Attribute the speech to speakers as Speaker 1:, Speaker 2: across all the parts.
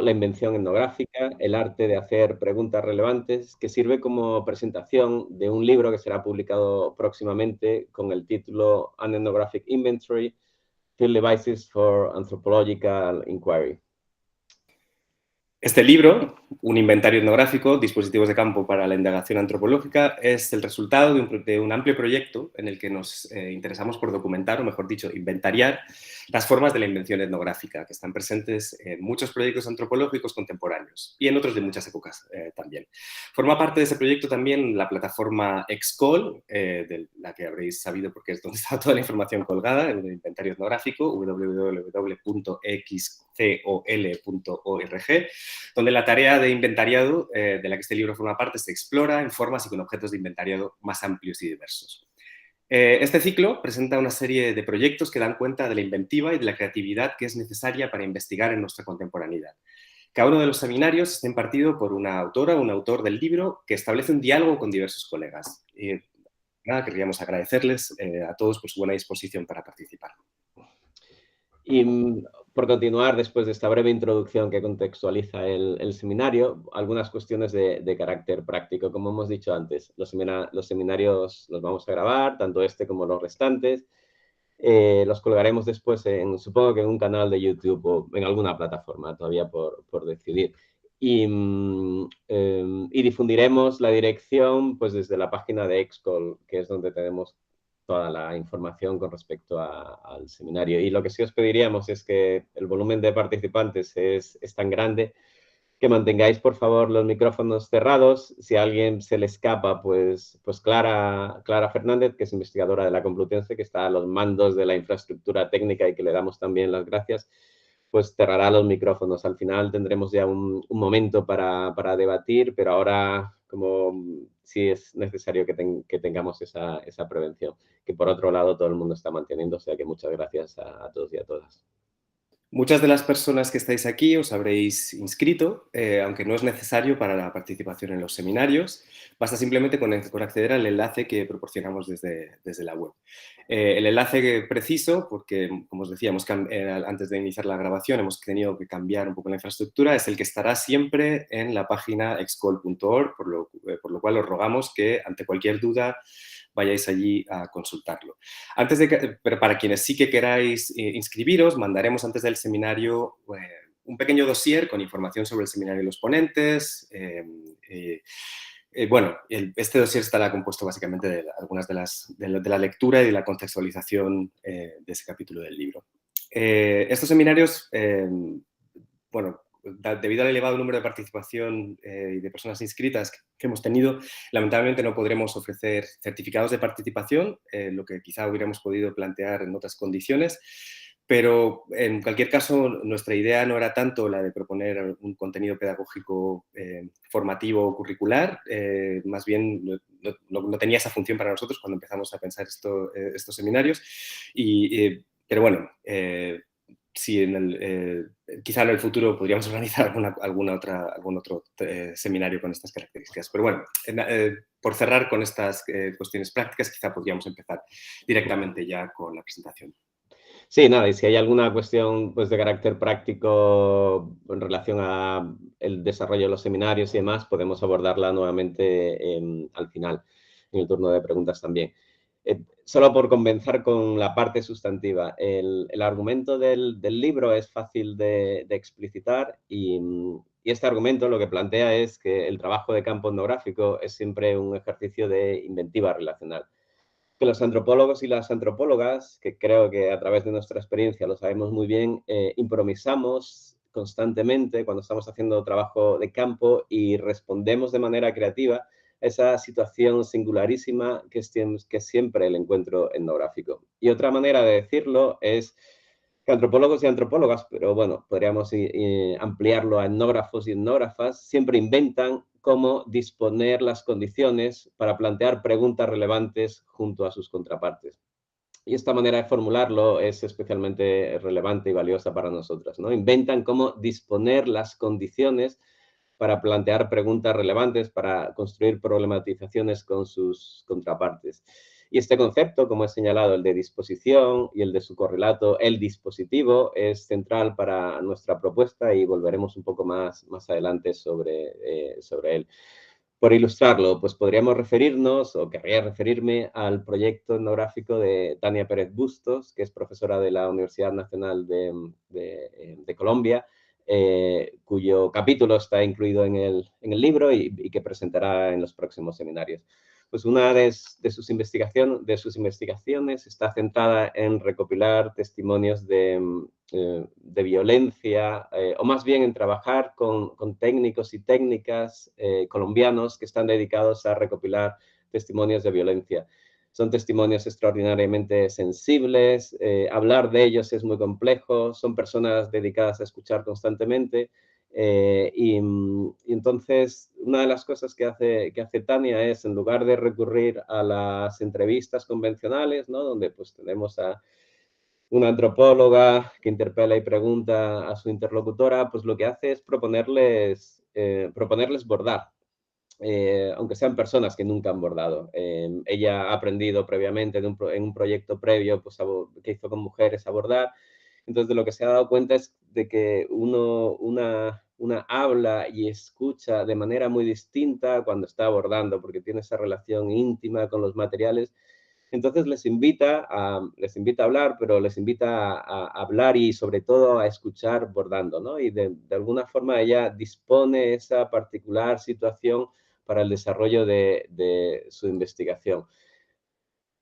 Speaker 1: la invención etnográfica, el arte de hacer preguntas relevantes, que sirve como presentación de un libro que será publicado próximamente con el título An Ethnographic Inventory, Field Devices for Anthropological Inquiry.
Speaker 2: Este libro, un inventario etnográfico, dispositivos de campo para la indagación antropológica, es el resultado de un amplio proyecto en el que nos interesamos por documentar, o mejor dicho, inventariar las formas de la invención etnográfica, que están presentes en muchos proyectos antropológicos contemporáneos y en otros de muchas épocas también. Forma parte de ese proyecto también la plataforma Excol, de la que habréis sabido porque es donde está toda la información colgada, el inventario etnográfico, www.excol.org, donde la tarea de inventariado, de la que este libro forma parte, se explora en formas y con objetos de inventariado más amplios y diversos. Este ciclo presenta una serie de proyectos que dan cuenta de la inventiva y de la creatividad que es necesaria para investigar en nuestra contemporaneidad. Cada uno de los seminarios está impartido por una autora o un autor del libro que establece un diálogo con diversos colegas. Nada, querríamos agradecerles a todos por su buena disposición para participar.
Speaker 1: Y por continuar, después de esta breve introducción que contextualiza el seminario, algunas cuestiones de carácter práctico. Como hemos dicho antes, los seminarios los vamos a grabar, tanto este como los restantes. Los colgaremos después, supongo que en un canal de YouTube o en alguna plataforma, todavía por decidir. Y difundiremos la dirección pues, desde la página de Excol, que es donde tenemos toda la información con respecto al seminario. Y lo que sí os pediríamos es que el volumen de participantes es tan grande que mantengáis, por favor, los micrófonos cerrados. Si a alguien se le escapa, pues Clara Fernández, que es investigadora de la Complutense, que está a los mandos de la infraestructura técnica y que le damos también las gracias, pues cerrará los micrófonos. Al final tendremos ya un momento para debatir, pero ahora como sí es necesario que tengamos esa prevención, que por otro lado todo el mundo está manteniendo, o sea que muchas gracias a todos y a todas.
Speaker 2: Muchas de las personas que estáis aquí os habréis inscrito, aunque no es necesario para la participación en los seminarios. Basta simplemente con acceder al enlace que proporcionamos desde la web. El enlace preciso, porque, como os decía, antes de iniciar la grabación hemos tenido que cambiar un poco la infraestructura, es el que estará siempre en la página excol.org, por lo cual os rogamos que, ante cualquier duda, vayáis allí a consultarlo. Pero para quienes sí que queráis inscribiros, mandaremos antes del seminario un pequeño dossier con información sobre el seminario y los ponentes. Este dossier estará compuesto básicamente de algunas de la lectura y de la contextualización de ese capítulo del libro. Estos seminarios, debido al elevado número de participación y de personas inscritas que hemos tenido, lamentablemente no podremos ofrecer certificados de participación, lo que quizá hubiéramos podido plantear en otras condiciones, pero en cualquier caso nuestra idea no era tanto la de proponer un contenido pedagógico formativo o curricular, más bien no tenía esa función para nosotros cuando empezamos a pensar estos seminarios, pero bueno, sí, quizá en el futuro podríamos organizar algún otro seminario con estas características. Pero bueno, por cerrar con estas cuestiones prácticas, quizá podríamos empezar directamente ya con la presentación.
Speaker 1: Sí, nada, y si hay alguna cuestión pues, de carácter práctico en relación a el desarrollo de los seminarios y demás, podemos abordarla nuevamente al final, en el turno de preguntas también. Solo por comenzar con la parte sustantiva, el argumento del libro es fácil de explicitar y este argumento lo que plantea es que el trabajo de campo etnográfico es siempre un ejercicio de inventiva relacional. Que los antropólogos y las antropólogas, que creo que a través de nuestra experiencia lo sabemos muy bien, improvisamos constantemente cuando estamos haciendo trabajo de campo y respondemos de manera creativa a esa situación singularísima que es siempre el encuentro etnográfico. Y otra manera de decirlo es que antropólogos y antropólogas, pero bueno, podríamos ampliarlo a etnógrafos y etnógrafas, siempre inventan cómo disponer las condiciones para plantear preguntas relevantes junto a sus contrapartes. Y esta manera de formularlo es especialmente relevante y valiosa para nosotras, ¿no? Inventan cómo disponer las condiciones para plantear preguntas relevantes, para construir problematizaciones con sus contrapartes. Y este concepto, como he señalado, el de disposición y el de su correlato, el dispositivo, es central para nuestra propuesta y volveremos un poco más adelante sobre él. Por ilustrarlo, pues podríamos referirnos, o querría referirme, al proyecto etnográfico de Tania Pérez Bustos, que es profesora de la Universidad Nacional de Colombia, cuyo capítulo está incluido en el libro y que presentará en los próximos seminarios. Pues una de sus investigaciones está centrada en recopilar testimonios de violencia, o más bien en trabajar con técnicos y técnicas colombianos que están dedicados a recopilar testimonios de violencia. Son testimonios extraordinariamente sensibles, hablar de ellos es muy complejo, son personas dedicadas a escuchar constantemente. Y entonces, una de las cosas que hace Tania es, en lugar de recurrir a las entrevistas convencionales, ¿no?, donde pues tenemos a una antropóloga que interpela y pregunta a su interlocutora, pues lo que hace es proponerles bordar, aunque sean personas que nunca han bordado. Ella ha aprendido previamente en un proyecto previo pues, que hizo con mujeres a bordar. Entonces, de lo que se ha dado cuenta es de que una habla y escucha de manera muy distinta cuando está abordando, porque tiene esa relación íntima con los materiales. Entonces les invita a hablar, pero les invita a hablar y sobre todo a escuchar bordando, ¿no? Y de alguna forma ella dispone esa particular situación para el desarrollo de su investigación.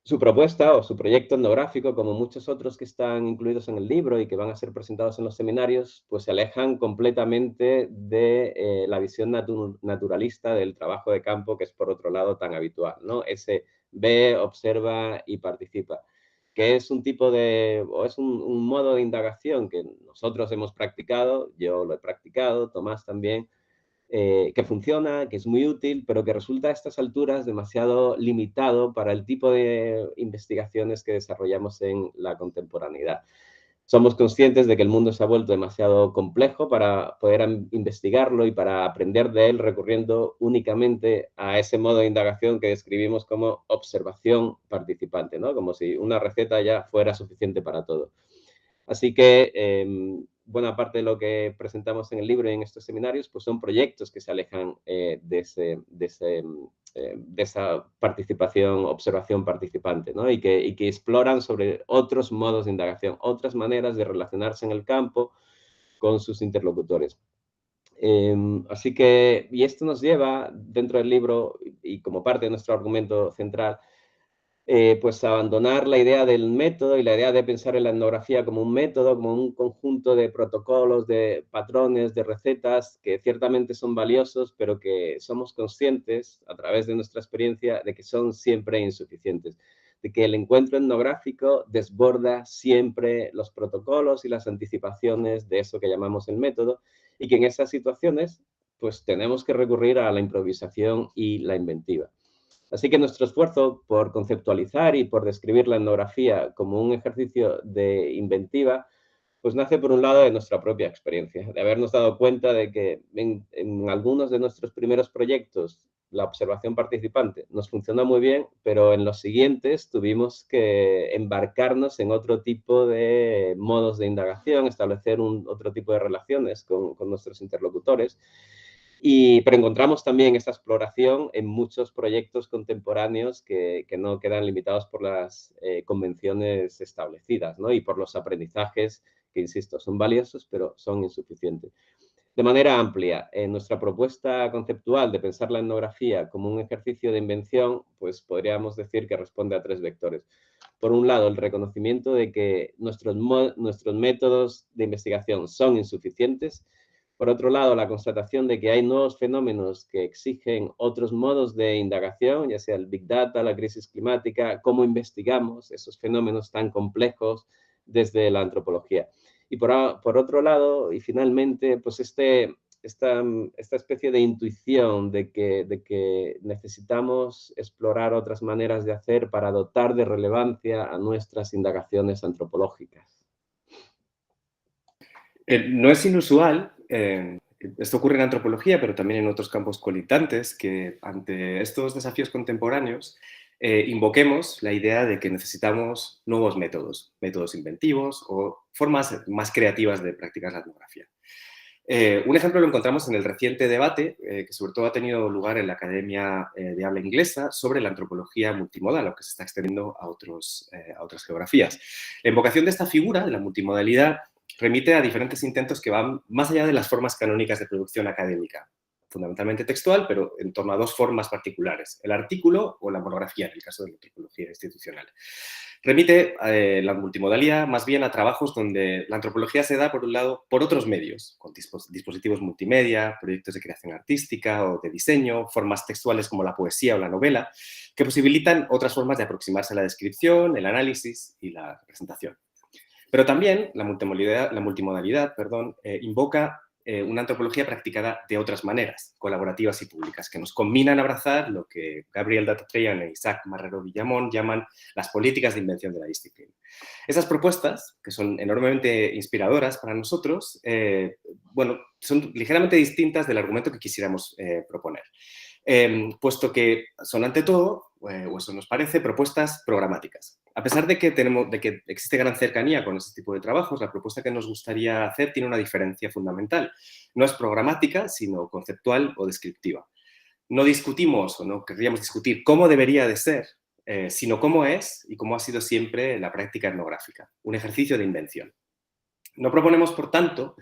Speaker 1: Su propuesta o su proyecto etnográfico, como muchos otros que están incluidos en el libro y que van a ser presentados en los seminarios, pues se alejan completamente de la visión naturalista del trabajo de campo, que es por otro lado tan habitual, ¿no? Ese ve, observa y participa, que es un tipo o es un modo de indagación que nosotros hemos practicado, yo lo he practicado, Tomás también, que funciona, que es muy útil, pero que resulta a estas alturas demasiado limitado para el tipo de investigaciones que desarrollamos en la contemporaneidad. Somos conscientes de que el mundo se ha vuelto demasiado complejo para poder investigarlo y para aprender de él recurriendo únicamente a ese modo de indagación que describimos como observación participante, ¿no? Como si una receta ya fuera suficiente para todo. Así que buena parte de lo que presentamos en el libro y en estos seminarios pues son proyectos que se alejan de esa participación, observación participante, ¿no? y que exploran sobre otros modos de indagación, otras maneras de relacionarse en el campo con sus interlocutores. Así que, y esto nos lleva dentro del libro y como parte de nuestro argumento central, pues abandonar la idea del método y la idea de pensar en la etnografía como un método, como un conjunto de protocolos, de patrones, de recetas que ciertamente son valiosos, pero que somos conscientes a través de nuestra experiencia de que son siempre insuficientes, de que el encuentro etnográfico desborda siempre los protocolos y las anticipaciones de eso que llamamos el método y que en esas situaciones pues tenemos que recurrir a la improvisación y la inventiva. Así que nuestro esfuerzo por conceptualizar y por describir la etnografía como un ejercicio de inventiva, pues nace por un lado de nuestra propia experiencia, de habernos dado cuenta de que en algunos de nuestros primeros proyectos la observación participante nos funcionó muy bien, pero en los siguientes tuvimos que embarcarnos en otro tipo de modos de indagación, establecer otro tipo de relaciones con nuestros interlocutores. Pero encontramos también esta exploración en muchos proyectos contemporáneos que no quedan limitados por las convenciones establecidas, ¿no? Y por los aprendizajes que, insisto, son valiosos, pero son insuficientes. De manera amplia, en nuestra propuesta conceptual de pensar la etnografía como un ejercicio de invención, pues podríamos decir que responde a tres vectores. Por un lado, el reconocimiento de que nuestros métodos de investigación son insuficientes. Por otro lado, la constatación de que hay nuevos fenómenos que exigen otros modos de indagación, ya sea el Big Data, la crisis climática, cómo investigamos esos fenómenos tan complejos desde la antropología. Y por otro lado, y finalmente, pues esta especie de intuición de que necesitamos explorar otras maneras de hacer para dotar de relevancia a nuestras indagaciones antropológicas.
Speaker 2: No es inusual, esto ocurre en antropología, pero también en otros campos colindantes, que ante estos desafíos contemporáneos invoquemos la idea de que necesitamos nuevos métodos, métodos inventivos o formas más creativas de practicar la etnografía. Un ejemplo lo encontramos en el reciente debate, que sobre todo ha tenido lugar en la Academia de Habla Inglesa, sobre la antropología multimodal, lo que se está extendiendo a otras geografías. La invocación de esta figura, de la multimodalidad, remite a diferentes intentos que van más allá de las formas canónicas de producción académica, fundamentalmente textual, pero en torno a dos formas particulares, el artículo o la monografía, en el caso de la antropología institucional. Remite la multimodalidad más bien a trabajos donde la antropología se da, por un lado, por otros medios, con dispositivos multimedia, proyectos de creación artística o de diseño, formas textuales como la poesía o la novela, que posibilitan otras formas de aproximarse a la descripción, el análisis y la representación. Pero también la multimodalidad invoca una antropología practicada de otras maneras, colaborativas y públicas, que nos combinan a abrazar lo que Gabriel Datatreyan e Isaac Marrero Villamón llaman las políticas de invención de la disciplina. Esas propuestas, que son enormemente inspiradoras para nosotros, son ligeramente distintas del argumento que quisiéramos proponer. Puesto que son ante todo, o eso nos parece, propuestas programáticas. A pesar de que existe gran cercanía con este tipo de trabajos, la propuesta que nos gustaría hacer tiene una diferencia fundamental. No es programática, sino conceptual o descriptiva. No discutimos o no querríamos discutir cómo debería de ser, sino cómo es y cómo ha sido siempre la práctica etnográfica, un ejercicio de invención. No proponemos, por tanto,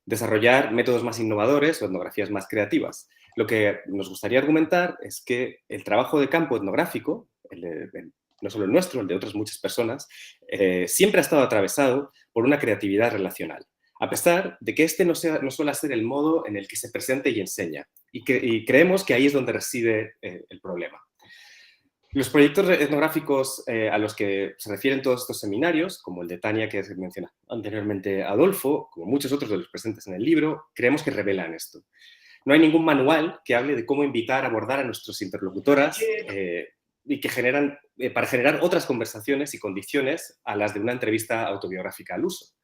Speaker 2: desarrollar métodos más innovadores o etnografías más creativas. Lo que nos gustaría argumentar es que el trabajo de campo etnográfico, no solo el nuestro, el de otras muchas personas, siempre ha estado atravesado por una creatividad relacional, a pesar de que este no suele ser el modo en el que se presenta y enseña, y creemos que ahí es donde reside el problema. Los proyectos etnográficos a los que se refieren todos estos seminarios, como el de Tania que menciona anteriormente Adolfo, como muchos otros de los presentes en el libro, creemos que revelan esto. No hay ningún manual que hable de cómo invitar a abordar a nuestras interlocutoras y que para generar otras conversaciones y condiciones a las de una entrevista autobiográfica al uso.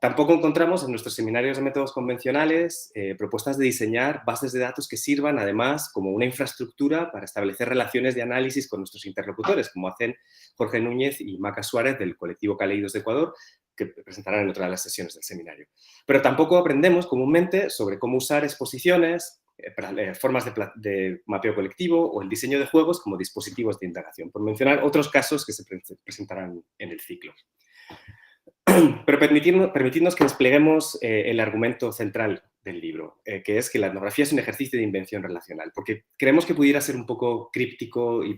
Speaker 2: Tampoco encontramos en nuestros seminarios de métodos convencionales propuestas de diseñar bases de datos que sirvan, además, como una infraestructura para establecer relaciones de análisis con nuestros interlocutores, como hacen Jorge Núñez y Maca Suárez del colectivo Caleidos de Ecuador, que presentarán en otra de las sesiones del seminario. Pero tampoco aprendemos comúnmente sobre cómo usar exposiciones, formas de mapeo colectivo o el diseño de juegos como dispositivos de indagación, por mencionar otros casos que se presentarán en el ciclo. Pero permitidnos que despleguemos el argumento central del libro, que es que la etnografía es un ejercicio de invención relacional, porque creemos que pudiera ser un poco críptico y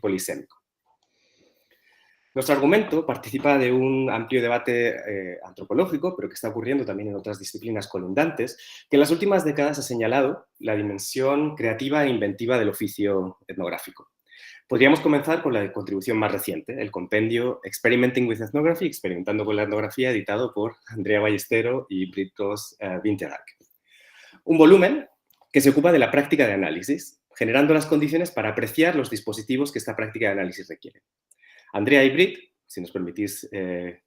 Speaker 2: Nuestro argumento participa de un amplio debate antropológico, pero que está ocurriendo también en otras disciplinas colindantes, que en las últimas décadas ha señalado la dimensión creativa e inventiva del oficio etnográfico. Podríamos comenzar con la contribución más reciente, el compendio Experimenting with Ethnography, experimentando con la etnografía, editado por Andrea Ballestero y Britos Winterdag. Un volumen que se ocupa de la práctica de análisis, generando las condiciones para apreciar los dispositivos que esta práctica de análisis requiere. Andrea y Brit, si nos permitís que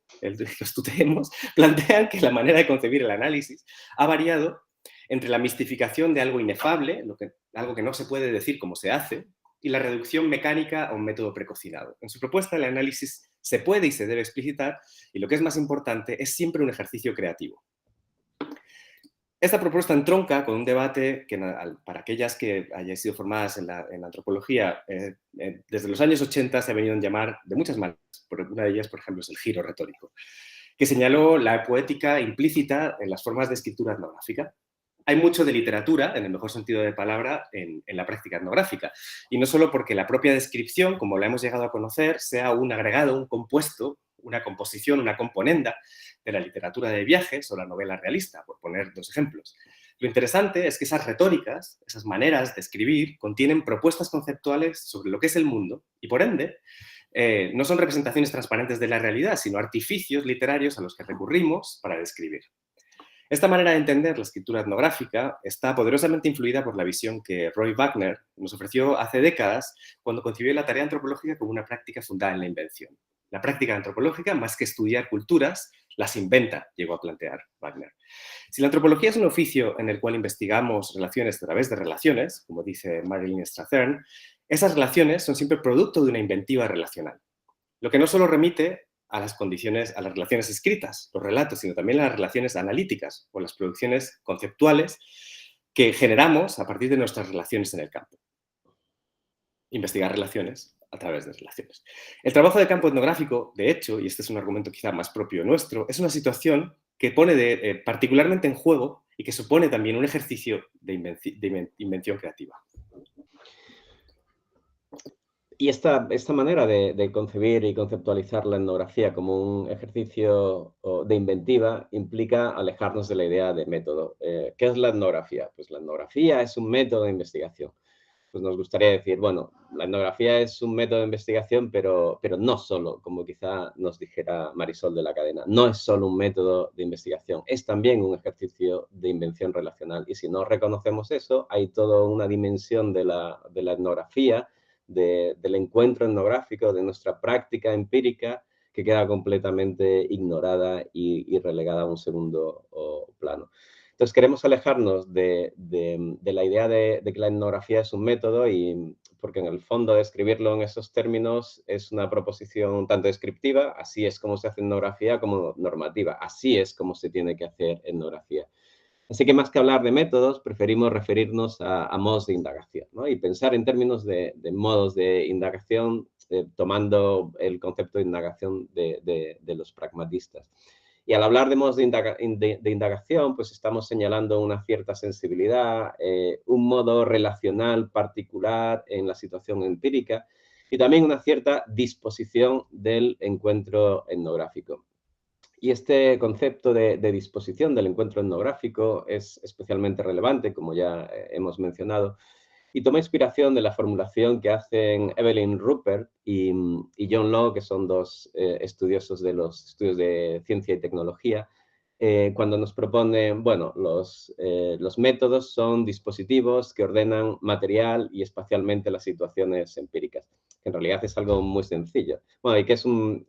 Speaker 2: os tuteemos, plantean que la manera de concebir el análisis ha variado entre la mistificación de algo inefable, algo que no se puede decir cómo se hace, y la reducción mecánica a un método precocinado. En su propuesta, el análisis se puede y se debe explicitar, y lo que es más importante, es siempre un ejercicio creativo. Esta propuesta entronca con un debate que, para aquellas que hayáis sido formadas en la antropología, desde los años 80 se ha venido a llamar de muchas maneras. Una de ellas, por ejemplo, es el giro retórico, que señaló la poética implícita en las formas de escritura etnográfica. Hay mucho de literatura, en el mejor sentido de palabra, en la práctica etnográfica. Y no solo porque la propia descripción, como la hemos llegado a conocer, sea un agregado, un compuesto, una composición, una componenda de la literatura de viajes o la novela realista, por poner dos ejemplos. Lo interesante es que esas retóricas, esas maneras de escribir, contienen propuestas conceptuales sobre lo que es el mundo y, por ende, no son representaciones transparentes de la realidad, sino artificios literarios a los que recurrimos para describir. Esta manera de entender la escritura etnográfica está poderosamente influida por la visión que Roy Wagner nos ofreció hace décadas cuando concibió la tarea antropológica como una práctica fundada en la invención. La práctica antropológica, más que estudiar culturas, las inventa, llegó a plantear Wagner. Si la antropología es un oficio en el cual investigamos relaciones a través de relaciones, como dice Marilyn Strathern, esas relaciones son siempre producto de una inventiva relacional, lo que no solo remite a las condiciones, a las relaciones escritas, los relatos, sino también a las relaciones analíticas o las producciones conceptuales que generamos a partir de nuestras relaciones en el campo. Investigar relaciones a través de relaciones. El trabajo de campo etnográfico, de hecho, y este es un argumento quizá más propio nuestro, es una situación que pone particularmente en juego y que supone también un ejercicio de invención creativa.
Speaker 1: Y esta manera de concebir y conceptualizar la etnografía como un ejercicio de inventiva implica alejarnos de la idea de método. ¿Qué es la etnografía? Pues la etnografía es un método de investigación. Pues nos gustaría decir, bueno, la etnografía es un método de investigación, pero no solo, como quizá nos dijera Marisol de la Cadena, no es solo un método de investigación, es también un ejercicio de invención relacional. Y si no reconocemos eso, hay toda una dimensión de la etnografía, del encuentro etnográfico, de nuestra práctica empírica, que queda completamente ignorada y relegada a un segundo plano. Entonces, queremos alejarnos de la idea de que la etnografía es un método, y porque en el fondo describirlo en esos términos es una proposición tanto descriptiva, así es como se hace etnografía, como normativa, así es como se tiene que hacer etnografía. Así que más que hablar de métodos, preferimos referirnos a modos de indagación, ¿no? Y pensar en términos de modos de indagación, tomando el concepto de indagación de los pragmatistas. Y al hablar de modos de indagación, pues estamos señalando una cierta sensibilidad, un modo relacional particular en la situación empírica y también una cierta disposición del encuentro etnográfico. Y este concepto de disposición del encuentro etnográfico es especialmente relevante, como ya hemos mencionado, y toma inspiración de la formulación que hacen Evelyn Rupert y John Law, que son dos estudiosos de los estudios de ciencia y tecnología, cuando nos proponen, bueno, los métodos son dispositivos que ordenan material y espacialmente las situaciones empíricas. En realidad es algo muy sencillo. Bueno, y que es un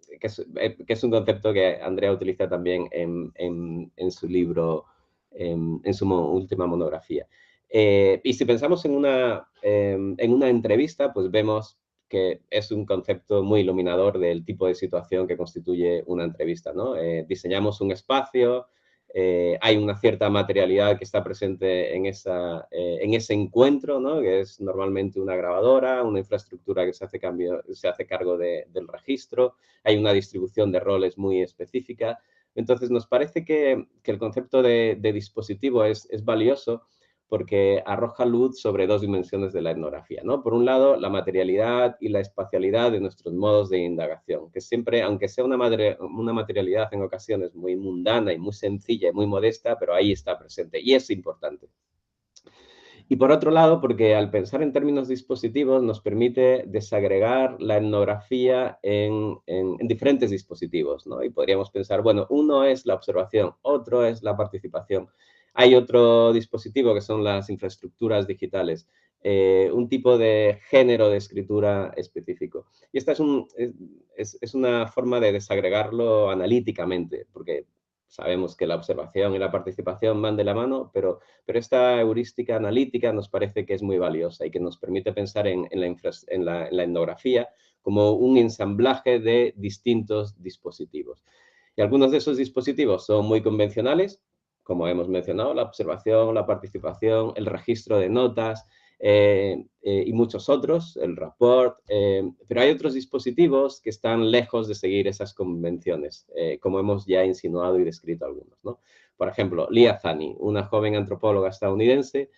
Speaker 1: concepto que Andrea utiliza también en su libro, en su última monografía. Y si pensamos en una entrevista, pues vemos que es un concepto muy iluminador del tipo de situación que constituye una entrevista, ¿no? Diseñamos un espacio, hay una cierta materialidad que está presente en ese encuentro, ¿no? Que es normalmente una grabadora, una infraestructura que se hace cargo del registro, hay una distribución de roles muy específica. Entonces, nos parece que el concepto de dispositivo es valioso, porque arroja luz sobre dos dimensiones de la etnografía, ¿no? Por un lado, la materialidad y la espacialidad de nuestros modos de indagación, que siempre, aunque sea una materialidad en ocasiones muy mundana y muy sencilla y muy modesta, pero ahí está presente y es importante. Y por otro lado, porque al pensar en términos dispositivos nos permite desagregar la etnografía en diferentes dispositivos, ¿no? Y podríamos pensar, bueno, uno es la observación, otro es la participación. Hay otro dispositivo que son las infraestructuras digitales, un tipo de género de escritura específico. Y esta es una forma de desagregarlo analíticamente, porque sabemos que la observación y la participación van de la mano, pero esta heurística analítica nos parece que es muy valiosa y que nos permite pensar en la etnografía como un ensamblaje de distintos dispositivos. Y algunos de esos dispositivos son muy convencionales, como hemos mencionado, la observación, la participación, el registro de notas, y muchos otros, el rapport, pero hay otros dispositivos que están lejos de seguir esas convenciones, como hemos ya insinuado y descrito algunos, ¿no? Por ejemplo, Lia Zani, una joven antropóloga estadounidense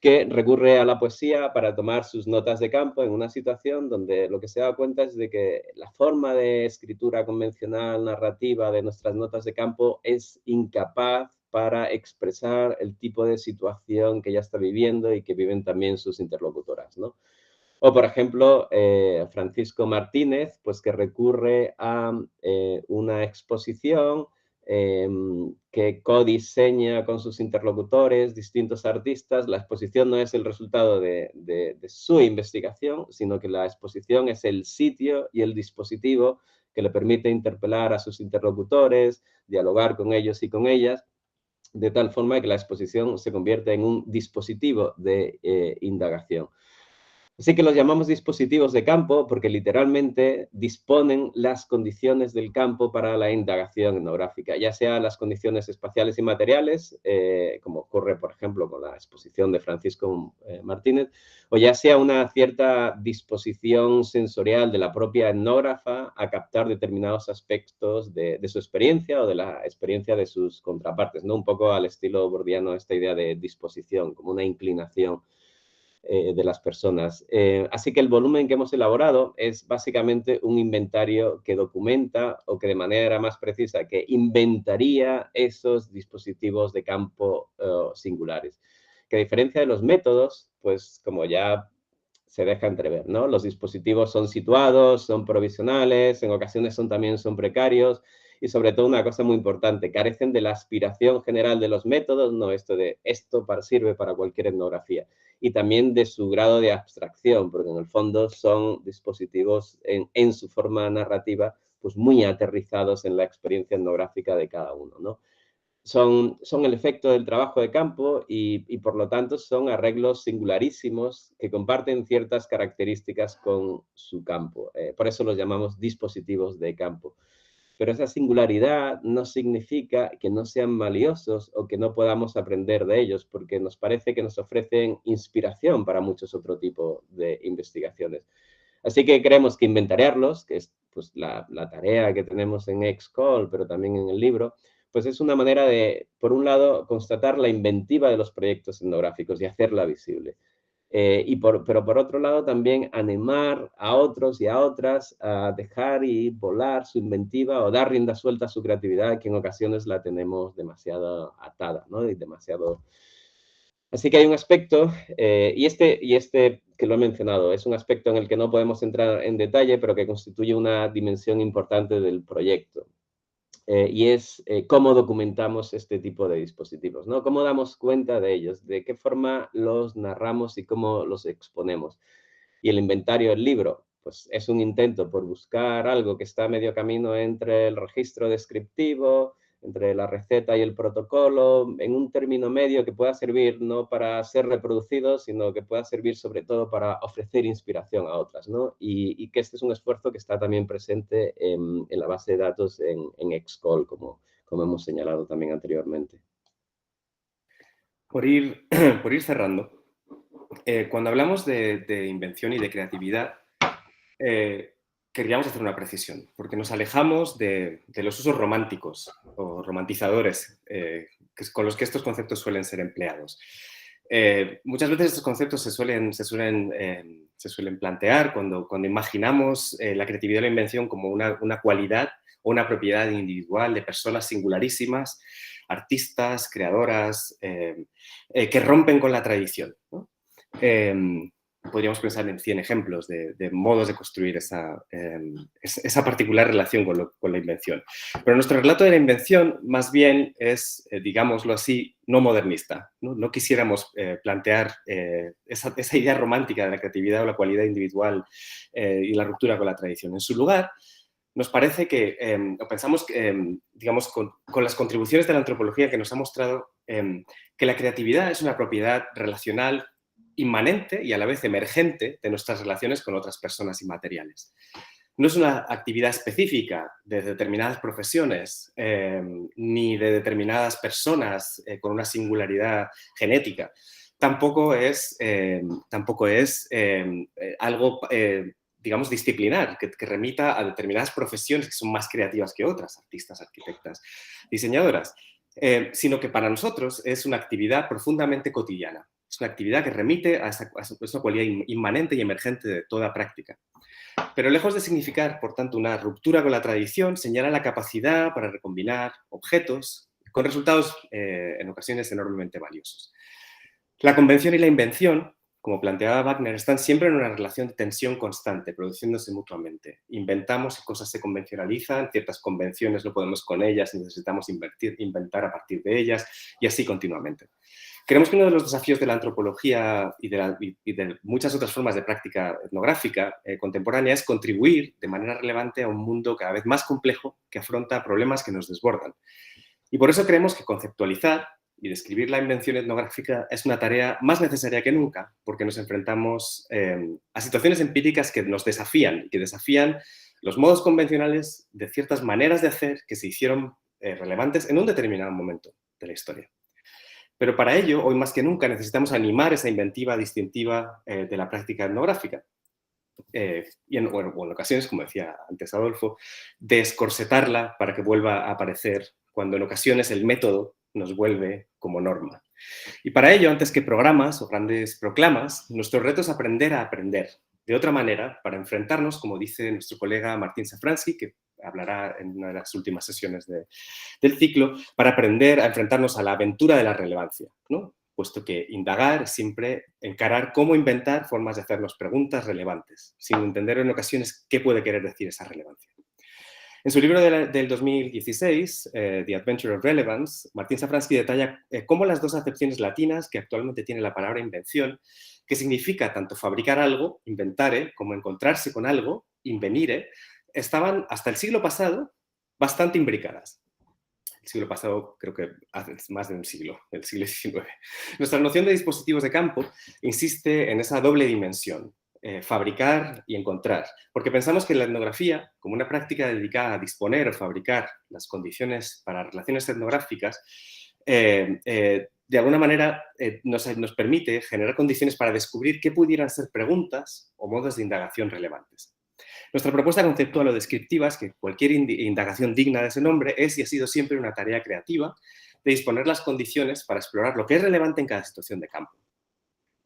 Speaker 1: que recurre a la poesía para tomar sus notas de campo en una situación donde lo que se da cuenta es de que la forma de escritura convencional, narrativa de nuestras notas de campo es incapaz para expresar el tipo de situación que ella está viviendo y que viven también sus interlocutoras, ¿no? O, por ejemplo, Francisco Martínez, pues que recurre a una exposición que codiseña con sus interlocutores, distintos artistas. La exposición no es el resultado de su investigación, sino que la exposición es el sitio y el dispositivo que le permite interpelar a sus interlocutores, dialogar con ellos y con ellas, de tal forma que la exposición se convierte en un dispositivo de indagación. Así que los llamamos dispositivos de campo porque literalmente disponen las condiciones del campo para la indagación etnográfica, ya sea las condiciones espaciales y materiales, como ocurre, por ejemplo, con la exposición de Francisco Martínez, o ya sea una cierta disposición sensorial de la propia etnógrafa a captar determinados aspectos de su experiencia o de la experiencia de sus contrapartes, ¿no? Un poco al estilo bordiano, esta idea de disposición, como una inclinación de las personas. Así que el volumen que hemos elaborado es básicamente un inventario que documenta o que de manera más precisa que inventaría esos dispositivos de campo singulares. Que a diferencia de los métodos, pues como ya se deja entrever, ¿no? Los dispositivos son situados, son provisionales, en ocasiones también son precarios y sobre todo una cosa muy importante, carecen de la aspiración general de los métodos, no esto de esto sirve para cualquier etnografía, y también de su grado de abstracción, porque en el fondo son dispositivos en su forma narrativa pues muy aterrizados en la experiencia etnográfica de cada uno, ¿no? Son el efecto del trabajo de campo y por lo tanto son arreglos singularísimos que comparten ciertas características con su campo. Por eso los llamamos dispositivos de campo. Pero esa singularidad no significa que no sean valiosos o que no podamos aprender de ellos, porque nos parece que nos ofrecen inspiración para muchos otros tipos de investigaciones. Así que creemos que inventariarlos, que es pues, la tarea que tenemos en XCOL, pero también en el libro, pues es una manera de, por un lado, constatar la inventiva de los proyectos etnográficos y hacerla visible. Pero por otro lado también animar a otros y a otras a dejar y volar su inventiva o dar rienda suelta a su creatividad, que en ocasiones la tenemos demasiado atada, ¿no? Y demasiado... Así que hay un aspecto, y este que lo he mencionado, es un aspecto en el que no podemos entrar en detalle, pero que constituye una dimensión importante del proyecto. Y es cómo documentamos este tipo de dispositivos, ¿no? Cómo damos cuenta de ellos, de qué forma los narramos y cómo los exponemos. Y el inventario del libro, pues es un intento por buscar algo que está a medio camino entre el registro descriptivo, entre la receta y el protocolo, en un término medio que pueda servir no para ser reproducido, sino que pueda servir sobre todo para ofrecer inspiración a otras, ¿no? Y que este es un esfuerzo que está también presente en la base de datos en XCOL, como hemos señalado también anteriormente.
Speaker 2: Por ir, por ir cerrando, cuando hablamos de invención y de creatividad, queríamos hacer una precisión, porque nos alejamos de los usos románticos o romantizadores con los que estos conceptos suelen ser empleados. Muchas veces estos conceptos se suelen plantear cuando imaginamos la creatividad y la invención como una cualidad o una propiedad individual de personas singularísimas, artistas, creadoras, que rompen con la tradición, ¿no? Podríamos pensar en 100 ejemplos de modos de construir esa particular relación con la invención. Pero nuestro relato de la invención más bien es, digámoslo así, no modernista. No quisiéramos plantear esa idea romántica de la creatividad o la cualidad individual y la ruptura con la tradición. En su lugar, nos parece que, o pensamos que, digamos, con las contribuciones de la antropología que nos ha mostrado que la creatividad es una propiedad relacional inmanente y a la vez emergente de nuestras relaciones con otras personas y materiales. No es una actividad específica de determinadas profesiones ni de determinadas personas con una singularidad genética. Tampoco es algo, digamos, disciplinar, que remita a determinadas profesiones que son más creativas que otras, artistas, arquitectas, diseñadoras, sino que para nosotros es una actividad profundamente cotidiana. Es una actividad que remite a esa cualidad inmanente y emergente de toda práctica. Pero lejos de significar, por tanto, una ruptura con la tradición, señala la capacidad para recombinar objetos con resultados, en ocasiones, enormemente valiosos. La convención y la invención, como planteaba Wagner, están siempre en una relación de tensión constante, produciéndose mutuamente. Inventamos y cosas se convencionalizan, ciertas convenciones no podemos con ellas, necesitamos inventar a partir de ellas, y así continuamente. Creemos que uno de los desafíos de la antropología y de muchas otras formas de práctica etnográfica contemporánea es contribuir de manera relevante a un mundo cada vez más complejo que afronta problemas que nos desbordan. Y por eso creemos que conceptualizar y describir la invención etnográfica es una tarea más necesaria que nunca, porque nos enfrentamos a situaciones empíricas que nos desafían, que desafían los modos convencionales de ciertas maneras de hacer que se hicieron relevantes en un determinado momento de la historia. Pero para ello, hoy más que nunca, necesitamos animar esa inventiva distintiva de la práctica etnográfica. Y en ocasiones, como decía antes Adolfo, descorsetarla para que vuelva a aparecer cuando en ocasiones el método nos vuelve como norma. Y para ello, antes que programas o grandes proclamas, nuestro reto es aprender a aprender de otra manera para enfrentarnos, como dice nuestro colega Martín Safransky, que hablará en una de las últimas sesiones del ciclo, para aprender a enfrentarnos a la aventura de la relevancia, ¿no? Puesto que indagar es siempre encarar cómo inventar formas de hacernos preguntas relevantes, sin entender en ocasiones qué puede querer decir esa relevancia. En su libro del 2016, The Adventure of Relevance, Martín Safransky detalla cómo las dos acepciones latinas que actualmente tiene la palabra invención, que significa tanto fabricar algo, inventare, como encontrarse con algo, invenire, estaban hasta el siglo pasado bastante imbricadas. El siglo pasado creo que hace más de un siglo, el siglo XIX. Nuestra noción de dispositivos de campo insiste en esa doble dimensión, fabricar y encontrar, porque pensamos que la etnografía, como una práctica dedicada a disponer o fabricar las condiciones para relaciones etnográficas, de alguna manera nos permite generar condiciones para descubrir qué pudieran ser preguntas o modos de indagación relevantes. Nuestra propuesta conceptual o descriptiva es que cualquier indagación digna de ese nombre es y ha sido siempre una tarea creativa de disponer las condiciones para explorar lo que es relevante en cada situación de campo.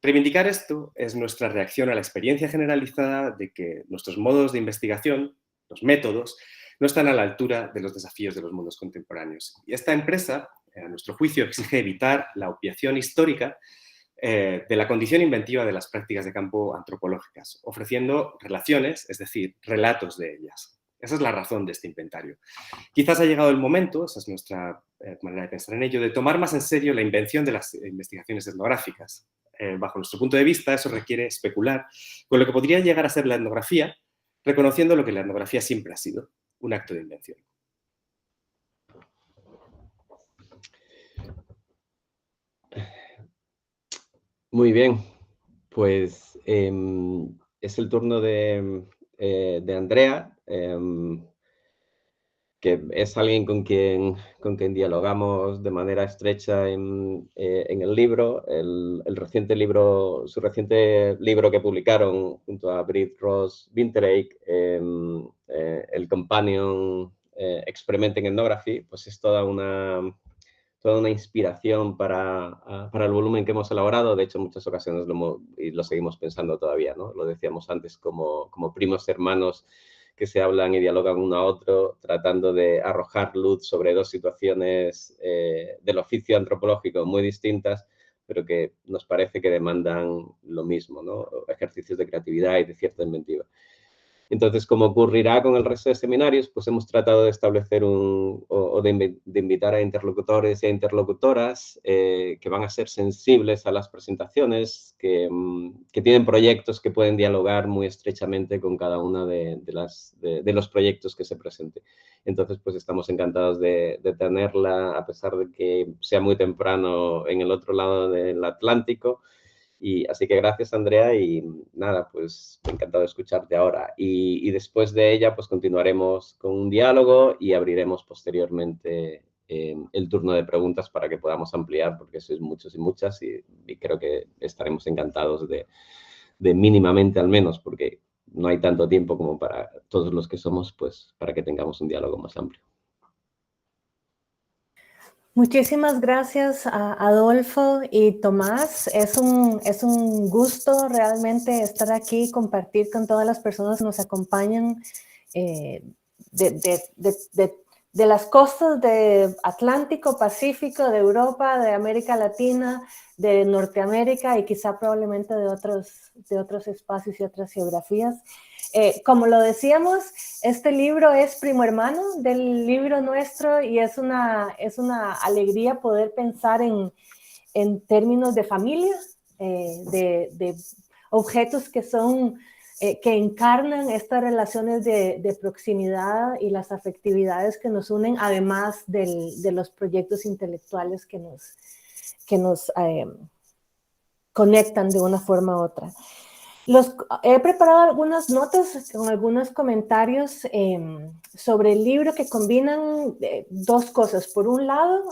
Speaker 2: Reivindicar esto es nuestra reacción a la experiencia generalizada de que nuestros modos de investigación, los métodos, no están a la altura de los desafíos de los mundos contemporáneos. Y esta empresa, a nuestro juicio, exige evitar la obviación histórica de la condición inventiva de las prácticas de campo antropológicas, ofreciendo relaciones, es decir, relatos de ellas. Esa es la razón de este inventario. Quizás ha llegado el momento, esa es nuestra manera de pensar en ello, de tomar más en serio la invención de las investigaciones etnográficas. Bajo nuestro punto de vista, eso requiere especular con lo que podría llegar a ser la etnografía, reconociendo lo que la etnografía siempre ha sido, un acto de invención.
Speaker 1: Muy bien, pues es el turno de Andrea, que es alguien con quien dialogamos de manera estrecha en el libro. Su reciente libro que publicaron junto a Britt Ross Winterreich, el Companion Experimenting Ethnography, pues es toda una inspiración para el volumen que hemos elaborado. De hecho, en muchas ocasiones lo seguimos pensando todavía, ¿no? Lo decíamos antes como primos hermanos que se hablan y dialogan uno a otro, tratando de arrojar luz sobre dos situaciones del oficio antropológico muy distintas, pero que nos parece que demandan lo mismo, ¿no? Ejercicios de creatividad y de cierta inventiva. Entonces, como ocurrirá con el resto de seminarios, pues hemos tratado de establecer de invitar a interlocutores y a interlocutoras que van a ser sensibles a las presentaciones, que tienen proyectos que pueden dialogar muy estrechamente con cada uno de los proyectos que se presenten. Entonces, pues estamos encantados de tenerla, a pesar de que sea muy temprano en el otro lado del Atlántico. Y así que gracias, Andrea, y nada, pues encantado de escucharte ahora. Y después de ella, pues continuaremos con un diálogo y abriremos posteriormente el turno de preguntas para que podamos ampliar, porque sois muchos y muchas, y creo que estaremos encantados de mínimamente al menos, porque no hay tanto tiempo como para todos los que somos, pues para que tengamos un diálogo más amplio.
Speaker 3: Muchísimas gracias a Adolfo y Tomás. Es un gusto realmente estar aquí, compartir con todas las personas que nos acompañan de las costas de Atlántico, Pacífico, de Europa, de América Latina, de Norteamérica y quizá probablemente de otros espacios y otras geografías. Como lo decíamos, este libro es primo hermano del libro nuestro y es una alegría poder pensar en términos de familia, de objetos que encarnan estas relaciones de proximidad y las afectividades que nos unen, además de los proyectos intelectuales que conectan de una forma u otra. He preparado algunas notas con algunos comentarios sobre el libro que combinan dos cosas. Por un lado,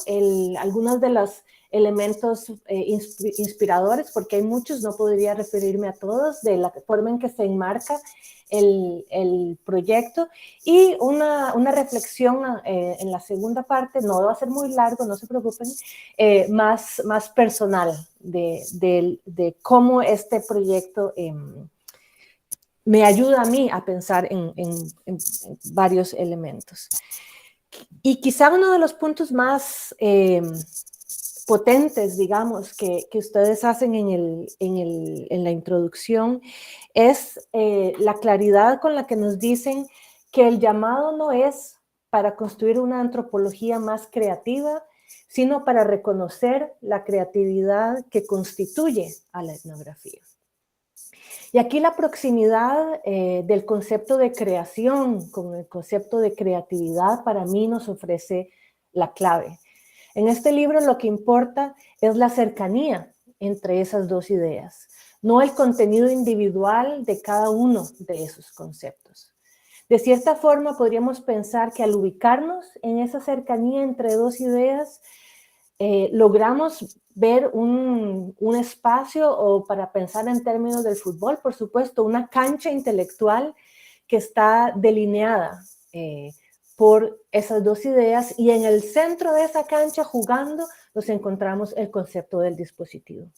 Speaker 3: algunos de los elementos inspiradores, porque hay muchos, no podría referirme a todos, de la forma en que se enmarca el proyecto, y una reflexión en la segunda parte, no va a ser muy largo, no se preocupen, más personal de cómo este proyecto me ayuda a mí a pensar en varios elementos. Y quizá uno de los puntos más potentes, digamos, que ustedes hacen en la introducción es la claridad con la que nos dicen que el llamado no es para construir una antropología más creativa, sino para reconocer la creatividad que constituye a la etnografía. Y aquí la proximidad del concepto de creación con el concepto de creatividad para mí nos ofrece la clave. En este libro lo que importa es la cercanía entre esas dos ideas, no el contenido individual de cada uno de esos conceptos. De cierta forma podríamos pensar que al ubicarnos en esa cercanía entre dos ideas, logramos ver un espacio, o para pensar en términos del fútbol, por supuesto, una cancha intelectual que está delineada por esas dos ideas, y en el centro de esa cancha, jugando, nos encontramos el concepto del dispositivo.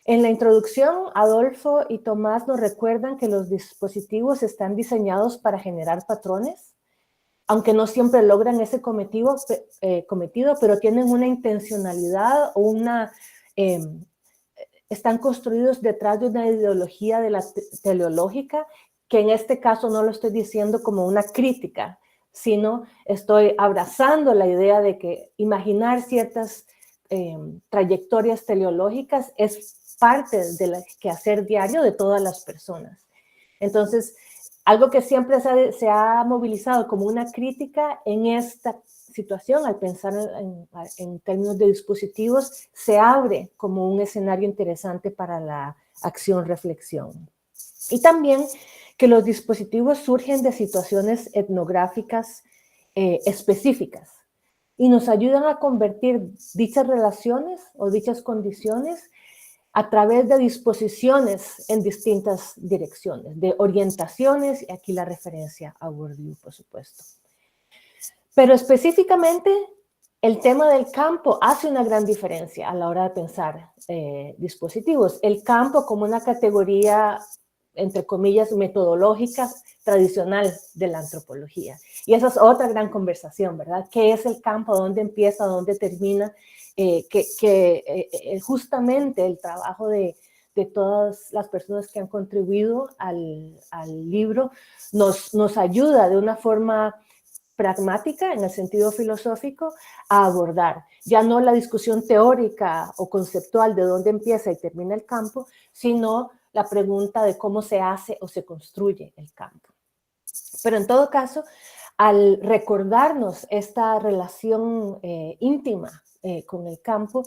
Speaker 3: En la introducción, Adolfo y Tomás nos recuerdan que los dispositivos están diseñados para generar patrones, aunque no siempre logran ese cometido, pero tienen una intencionalidad o están construidos detrás de una ideología teleológica, que en este caso no lo estoy diciendo como una crítica, sino estoy abrazando la idea de que imaginar ciertas trayectorias teleológicas es parte del quehacer diario de todas las personas. Entonces, algo que siempre se ha movilizado como una crítica en esta situación, al pensar en términos de dispositivos, se abre como un escenario interesante para la acción-reflexión. Y también que los dispositivos surgen de situaciones etnográficas específicas y nos ayudan a convertir dichas relaciones o dichas condiciones a través de disposiciones en distintas direcciones, de orientaciones, y aquí la referencia a Bourdieu, por supuesto. Pero específicamente, el tema del campo hace una gran diferencia a la hora de pensar dispositivos. El campo como una categoría, entre comillas, metodológica, tradicional de la antropología. Y esa es otra gran conversación, ¿verdad? ¿Qué es el campo? ¿Dónde empieza? ¿Dónde termina? Justamente el trabajo de todas las personas que han contribuido al libro nos ayuda de una forma pragmática, en el sentido filosófico, a abordar ya no la discusión teórica o conceptual de dónde empieza y termina el campo, sino la pregunta de cómo se hace o se construye el campo. Pero en todo caso, al recordarnos esta relación íntima con el campo,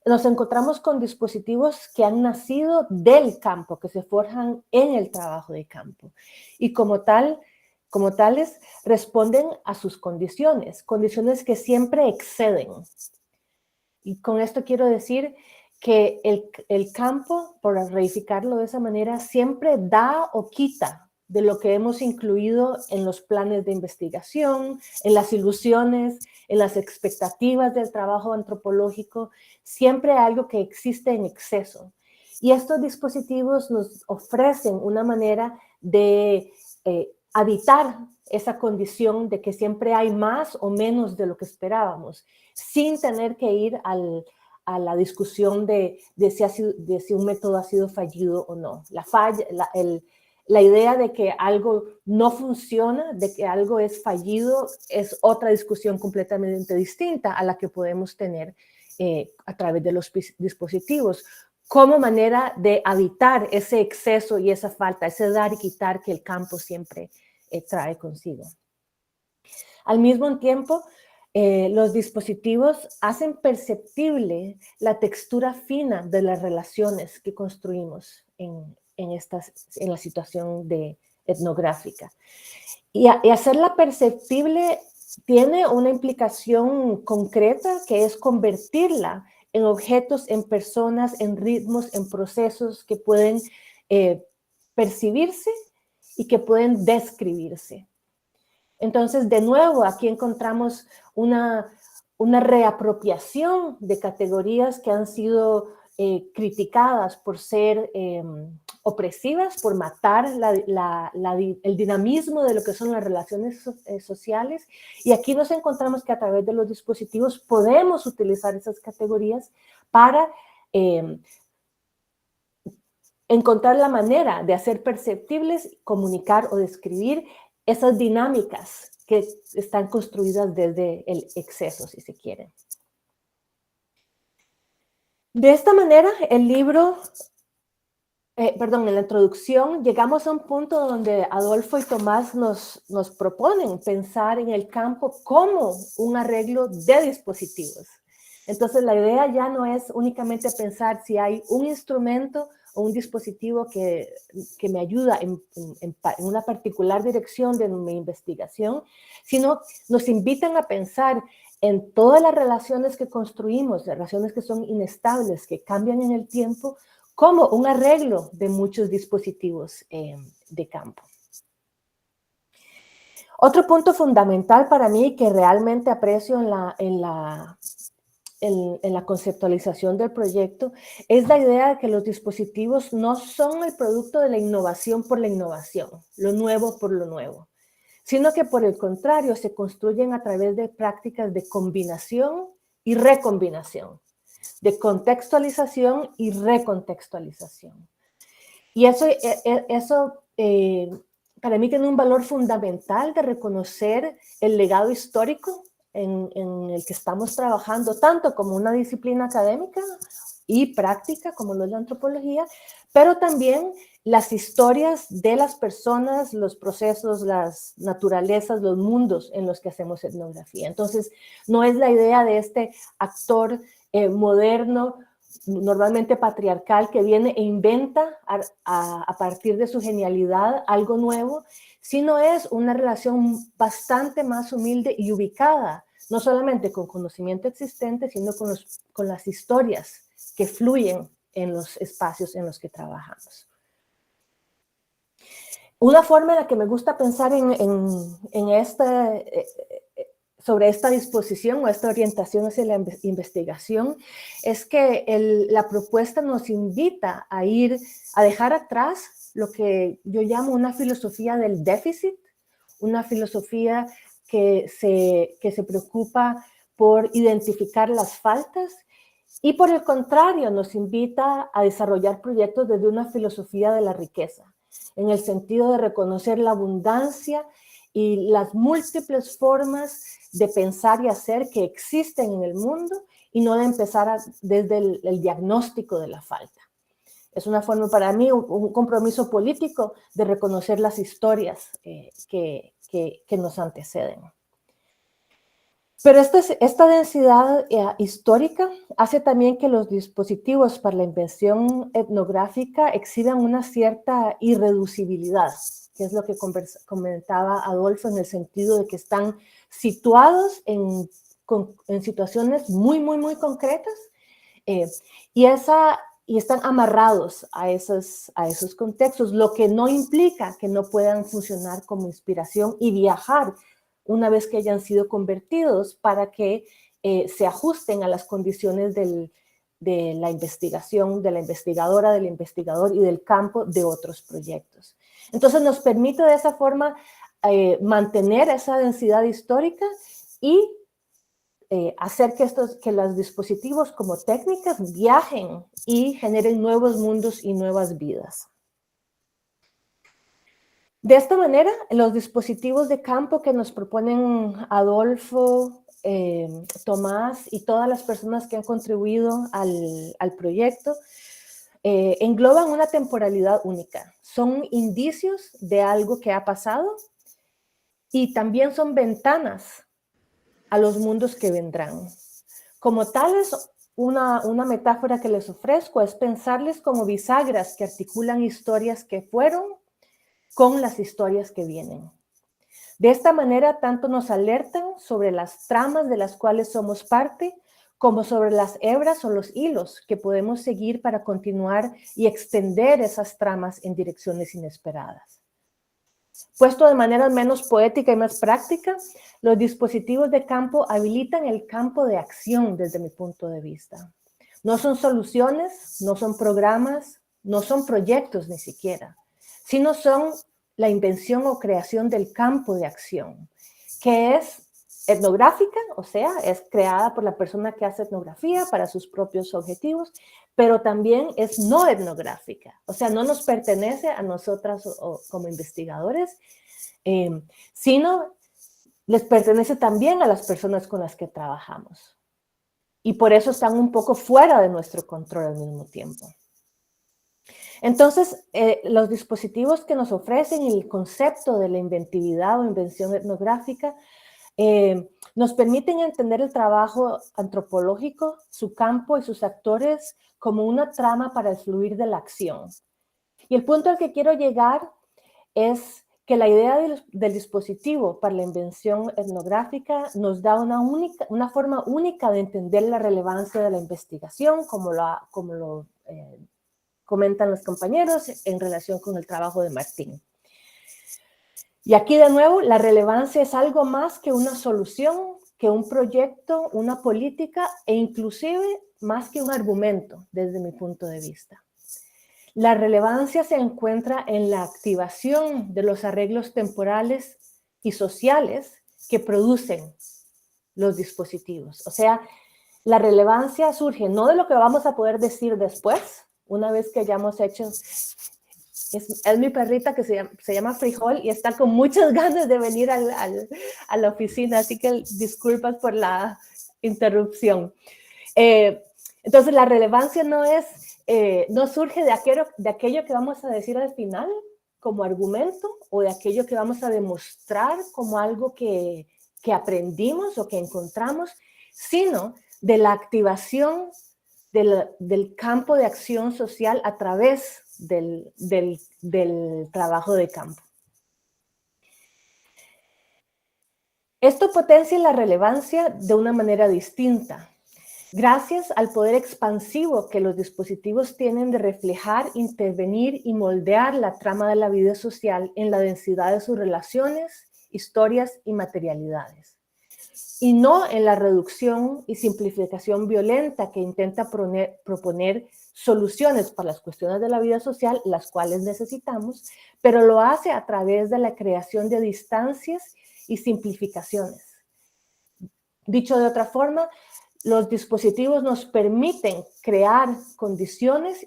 Speaker 3: nos encontramos con dispositivos que han nacido del campo, que se forjan en el trabajo de campo. Y como tales, responden a sus condiciones que siempre exceden. Y con esto quiero decir que el campo, por reificarlo de esa manera, siempre da o quita de lo que hemos incluido en los planes de investigación, en las ilusiones, en las expectativas del trabajo antropológico. Siempre hay algo que existe en exceso. Y estos dispositivos nos ofrecen una manera de habitar esa condición de que siempre hay más o menos de lo que esperábamos, sin tener que ir a la discusión de si un método ha sido fallido o no. La idea de que algo no funciona, de que algo es fallido, es otra discusión completamente distinta a la que podemos tener a través de los dispositivos, como manera de habitar ese exceso y esa falta, ese dar y quitar que el campo siempre trae consigo. Al mismo tiempo, los dispositivos hacen perceptible la textura fina de las relaciones que construimos en la situación etnográfica. Y hacerla perceptible tiene una implicación concreta, que es convertirla en objetos, en personas, en ritmos, en procesos que pueden percibirse y que pueden describirse. Entonces, de nuevo, aquí encontramos una reapropiación de categorías que han sido criticadas por ser opresivas, por matar el dinamismo de lo que son las relaciones sociales. Y aquí nos encontramos que a través de los dispositivos podemos utilizar esas categorías para encontrar la manera de hacer perceptibles, comunicar o describir esas dinámicas que están construidas desde el exceso, si se quiere. De esta manera, el libro, en la introducción, llegamos a un punto donde Adolfo y Tomás nos proponen pensar en el campo como un arreglo de dispositivos. Entonces, la idea ya no es únicamente pensar si hay un instrumento o un dispositivo que me ayuda en una particular dirección de mi investigación, sino nos invitan a pensar en todas las relaciones que construimos, relaciones que son inestables, que cambian en el tiempo, como un arreglo de muchos dispositivos de campo. Otro punto fundamental para mí que realmente aprecio en la conceptualización del proyecto es la idea de que los dispositivos no son el producto de la innovación por la innovación, lo nuevo por lo nuevo, sino que por el contrario se construyen a través de prácticas de combinación y recombinación, de contextualización y recontextualización. Y eso para mí tiene un valor fundamental de reconocer el legado histórico en el que estamos trabajando, tanto como una disciplina académica y práctica, como lo es la antropología, pero también las historias de las personas, los procesos, las naturalezas, los mundos en los que hacemos etnografía. Entonces, no es la idea de este actor moderno, normalmente patriarcal, que viene e inventa a partir de su genialidad algo nuevo, sino es una relación bastante más humilde y ubicada, no solamente con conocimiento existente, sino con las historias que fluyen en los espacios en los que trabajamos. Una forma en la que me gusta pensar sobre esta disposición o esta orientación hacia la investigación es que la propuesta nos invita a dejar atrás lo que yo llamo una filosofía del déficit, una filosofía que se preocupa por identificar las faltas, y por el contrario nos invita a desarrollar proyectos desde una filosofía de la riqueza, en el sentido de reconocer la abundancia y las múltiples formas de pensar y hacer que existen en el mundo, y no de empezar desde el diagnóstico de la falta. Es una forma para mí, un compromiso político de reconocer las historias que nos anteceden. Pero esta densidad histórica hace también que los dispositivos para la invención etnográfica exhiban una cierta irreducibilidad, que es lo que comentaba Adolfo, en el sentido de que están situados en situaciones muy, muy, muy concretas y están amarrados a esos contextos, lo que no implica que no puedan funcionar como inspiración y viajar una vez que hayan sido convertidos, para que se ajusten a las condiciones de la investigación, de la investigadora, del investigador y del campo de otros proyectos. Entonces nos permite de esa forma mantener esa densidad histórica y hacer que los dispositivos como técnicas viajen y generen nuevos mundos y nuevas vidas. De esta manera, los dispositivos de campo que nos proponen Adolfo, Tomás y todas las personas que han contribuido al proyecto engloban una temporalidad única. Son indicios de algo que ha pasado y también son ventanas a los mundos que vendrán. Como tales, una metáfora que les ofrezco es pensarles como bisagras que articulan historias que fueron con las historias que vienen. De esta manera, tanto nos alertan sobre las tramas de las cuales somos parte, como sobre las hebras o los hilos que podemos seguir para continuar y extender esas tramas en direcciones inesperadas. Puesto de manera menos poética y más práctica, los dispositivos de campo habilitan el campo de acción desde mi punto de vista. No son soluciones, no son programas, no son proyectos ni siquiera, sino son la invención o creación del campo de acción, que es etnográfica, o sea, es creada por la persona que hace etnografía para sus propios objetivos, pero también es no etnográfica, o sea, no nos pertenece a nosotras como investigadores, sino les pertenece también a las personas con las que trabajamos. Y por eso están un poco fuera de nuestro control al mismo tiempo. Entonces, los dispositivos que nos ofrecen y el concepto de la inventividad o invención etnográfica nos permiten entender el trabajo antropológico, su campo y sus actores como una trama para el fluir de la acción. Y el punto al que quiero llegar es que la idea del dispositivo para la invención etnográfica nos da una forma única de entender la relevancia de la investigación, como lo comentan los compañeros en relación con el trabajo de Martín. Y aquí de nuevo, la relevancia es algo más que una solución, que un proyecto, una política e inclusive más que un argumento desde mi punto de vista. La relevancia se encuentra en la activación de los arreglos temporales y sociales que producen los dispositivos. O sea, la relevancia surge no de lo que vamos a poder decir después, una vez que hayamos hecho... Es mi perrita que se llama Frijol y está con muchas ganas de venir a la oficina, así que disculpas por la interrupción. Entonces, la relevancia no surge de aquello que vamos a decir al final como argumento o de aquello que vamos a demostrar como algo que aprendimos o que encontramos, sino de la activación del campo de acción social a través del trabajo de campo. Esto potencia la relevancia de una manera distinta, gracias al poder expansivo que los dispositivos tienen de reflejar, intervenir y moldear la trama de la vida social en la densidad de sus relaciones, historias y materialidades, y no en la reducción y simplificación violenta que intenta proponer soluciones para las cuestiones de la vida social, las cuales necesitamos, pero lo hace a través de la creación de distancias y simplificaciones. Dicho de otra forma, los dispositivos nos permiten crear condiciones,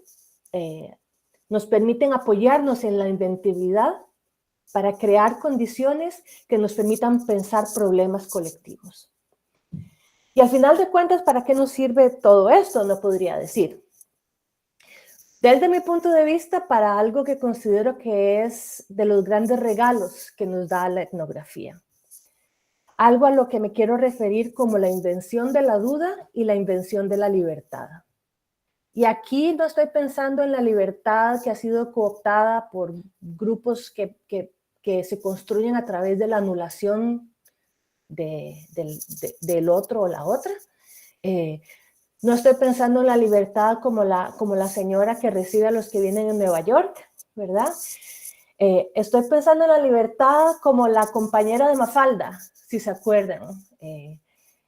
Speaker 3: nos permiten apoyarnos en la inventividad para crear condiciones que nos permitan pensar problemas colectivos. Y al final de cuentas, ¿para qué nos sirve todo esto? No podría decir. Desde mi punto de vista, para algo que considero que es de los grandes regalos que nos da la etnografía. Algo a lo que me quiero referir como la invención de la duda y la invención de la libertad. Y aquí no estoy pensando en la libertad que ha sido cooptada por grupos que se construyen a través de la anulación del otro o la otra. No estoy pensando en la libertad como la señora que recibe a los que vienen en Nueva York, ¿verdad? Estoy pensando en la libertad como la compañera de Mafalda, si se acuerdan.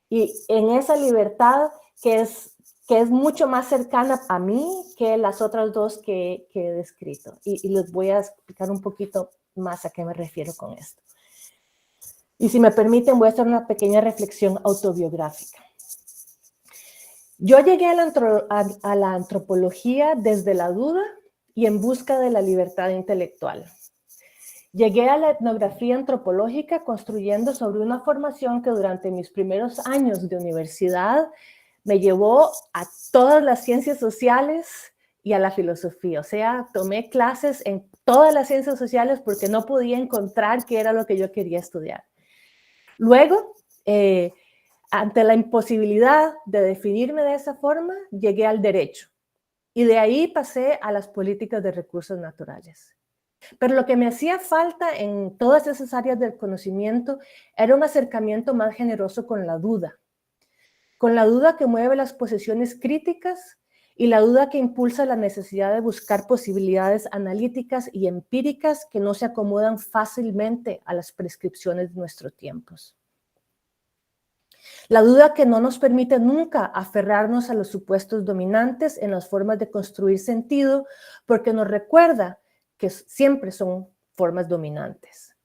Speaker 3: Y en esa libertad que es mucho más cercana a mí que las otras dos que he descrito. Y les voy a explicar un poquito más a qué me refiero con esto. Y si me permiten, voy a hacer una pequeña reflexión autobiográfica. Yo llegué a la antropología desde la duda y en busca de la libertad intelectual. Llegué a la etnografía antropológica construyendo sobre una formación que durante mis primeros años de universidad me llevó a todas las ciencias sociales y a la filosofía. O sea, tomé clases en todas las ciencias sociales porque no podía encontrar qué era lo que yo quería estudiar. Luego, Ante la imposibilidad de definirme de esa forma, llegué al derecho. Y de ahí pasé a las políticas de recursos naturales. Pero lo que me hacía falta en todas esas áreas del conocimiento era un acercamiento más generoso con la duda que mueve las posiciones críticas y la duda que impulsa la necesidad de buscar posibilidades analíticas y empíricas que no se acomodan fácilmente a las prescripciones de nuestros tiempos. La duda que no nos permite nunca aferrarnos a los supuestos dominantes en las formas de construir sentido, porque nos recuerda que siempre son formas dominantes.